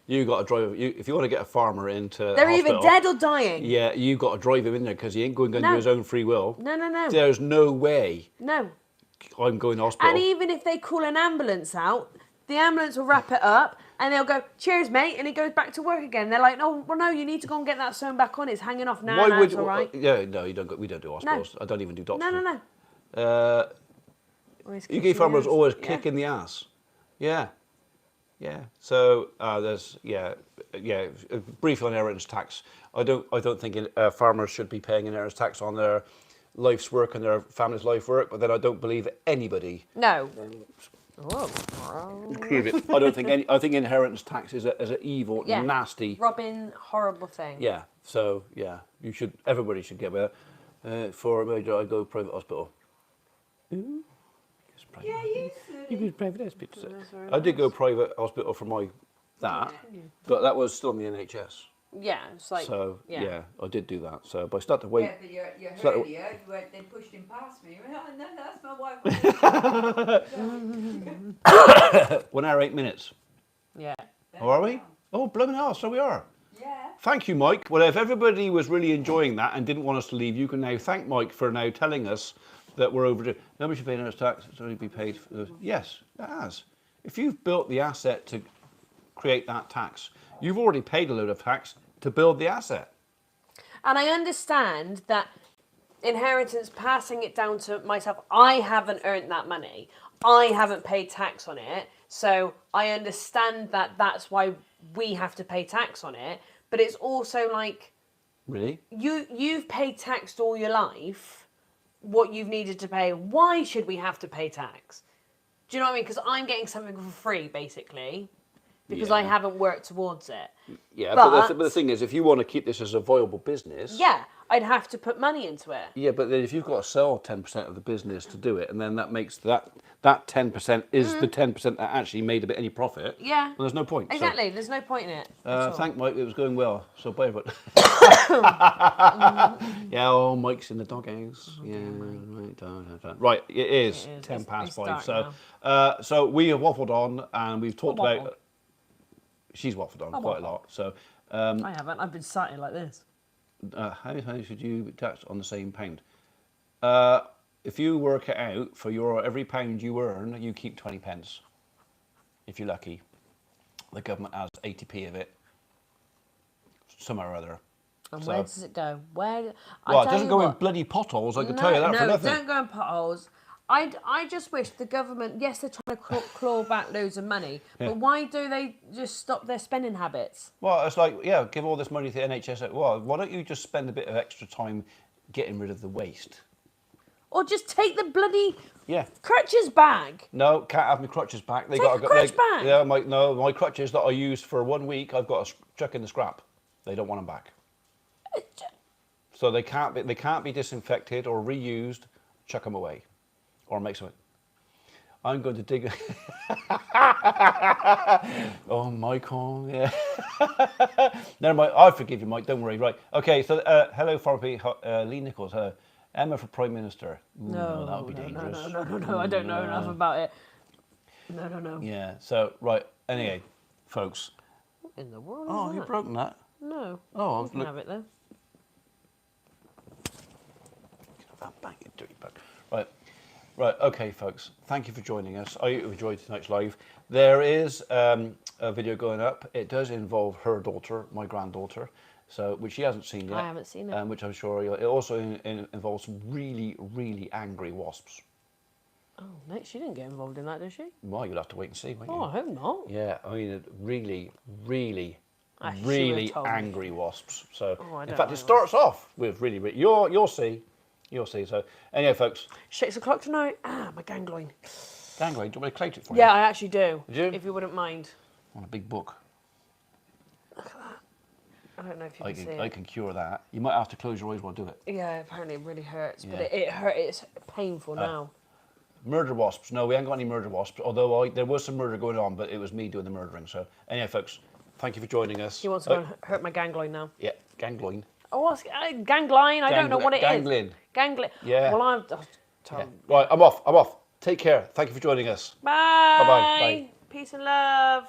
You got to drive. If you want to get a farmer into They're hospital, either dead or dying. Yeah, you got to drive him in there because he ain't going to do No. his own free will. No. There's no way No. I'm going to hospital. And even if they call an ambulance out, the ambulance will wrap it up and they'll go, cheers, mate, and he goes back to work again. They're like, no, well, no, you need to go and get that sewn back on. It's hanging off now. Why would all right. Yeah, no, you don't. We don't do hospitals. I don't even do doctors. No. UK farmers always kick in the ass. Yeah. So there's briefly on inheritance tax. I don't think farmers should be paying inheritance tax on their life's work and their family's life work. But then I don't believe anybody. No. I don't think any. I think inheritance tax is an evil, nasty. Robbing, horrible thing. Yeah. So yeah, you should. Everybody should get with it. For I go private hospital. Ooh. Yeah, you should. You go private hospital. I did go private hospital for that, but that was still in the NHS. Yeah, it's like. So yeah, I did do that. So, but I started to wait. Yeah, but you heard earlier, you went, they pushed him past me. You went, oh, no, that's my wife. 1 hour 8 minutes. Yeah. Oh, are we? Oh, blooming hell! So we are. Yeah. Thank you, Mike. Well, if everybody was really enjoying that and didn't want us to leave, you can now thank Mike for now telling us that we're overdue. Nobody should pay inheritance tax. It's only be paid for those. Yes, it has. If you've built the asset to create that tax, you've already paid a load of tax to build the asset. And I understand that inheritance, passing it down to myself. I haven't earned that money. I haven't paid tax on it. So I understand that that's why we have to pay tax on it. But it's also like, Really? you've paid tax all your life, what you've needed to pay. Why should we have to pay tax? Do you know what I mean? Because I'm getting something for free, basically, because I Yeah. haven't worked towards it. Yeah, But- but the thing is, if you want to keep this as a viable business... Yeah, I'd have to put money into it. Yeah, but then if you've got to sell 10% of the business to do it, and then that makes that 10% is the 10% that actually made a bit any profit. Yeah. Well, there's no point. Exactly, there's no point in it. So, at all. thank Mike, it was going well. So bye, but yeah, oh, Mike's in the doghouse. Yeah, right. It is It is. 10 past It's 5. dark So, so we have waffled on, and we've talked waffled. about. She's waffled on I quite a waffled. lot. So, I haven't. I've been sat here like this. how should you tax on the same pound? If you work it out, for your every pound you earn, you keep 20 pence. If you're lucky. The government has 80p of it. Somewhere or other. And So- where does it go? Where? Well, it doesn't go in bloody potholes, I can tell you that no, for nothing. don't go in potholes. I just wish the government, yes, they're trying to claw back loads of money, Yeah. but why do they just stop their spending habits? Well, it's like, yeah, give all this money to the NHS. Well, why don't you just spend a bit of extra time getting rid of the waste? Or just take the bloody Yeah. crutches bag. No, can't have my crutches back. They Take got a crutch back. Yeah, my crutches that I used for 1 week, I've got to chuck in the scrap. They don't want them back. So they can't be disinfected or reused. Chuck them away, or make some. I'm going to dig. Oh, Michael, yeah. Never mind. I forgive you, Mike. Don't worry. Right. Okay. So, hello, Farby. Lee Nichols. Hello. Emma for Prime Minister. Ooh, No, that would be dangerous. No, I don't know enough about it. No. Yeah. So, right. Anyway, folks. What in the world Oh, is you've that? broken that. No. Oh, You can look. have it though. Bang it, dirty bug. Right. Okay, folks. Thank you for joining us. I enjoyed tonight's live. There is a video going up. It does involve her daughter, my granddaughter, so which she hasn't seen yet. I haven't seen it. Which I'm sure it also involves some really, really angry wasps. Oh, no, she didn't get involved in that, did she? Well, you'll have to wait and see, won't you? Oh, I hope not. Yeah, I mean, really, really, Ah, she really would've told me. angry wasps. So, Oh, I in don't fact, like it starts off with really, really. You'll see. You'll see. So, anyway, folks, 6 o'clock tonight. Ah, my ganglion. Gangway, do you want me to collate it for Yeah, you? I actually do. Do you? If you wouldn't mind. On a big book. I don't know if you I can see can, it. I can cure that. You might have to close your eyes while I do it. Yeah, apparently it really hurts, but Yeah. it hurt. It's painful now. Murder wasps. No, we haven't got any murder wasps. Although there was some murder going on, but it was me doing the murdering. So, anyway, folks, thank you for joining us. He wants to go and hurt my ganglion now. Yeah, gangloin. Oh, what's ganglion? I don't know what it is. Ganglion. Ganglion. Yeah. Well, I'm. Yeah. Right, I'm off. Thank you for joining us. Bye. Bye-bye. Bye. Peace and love.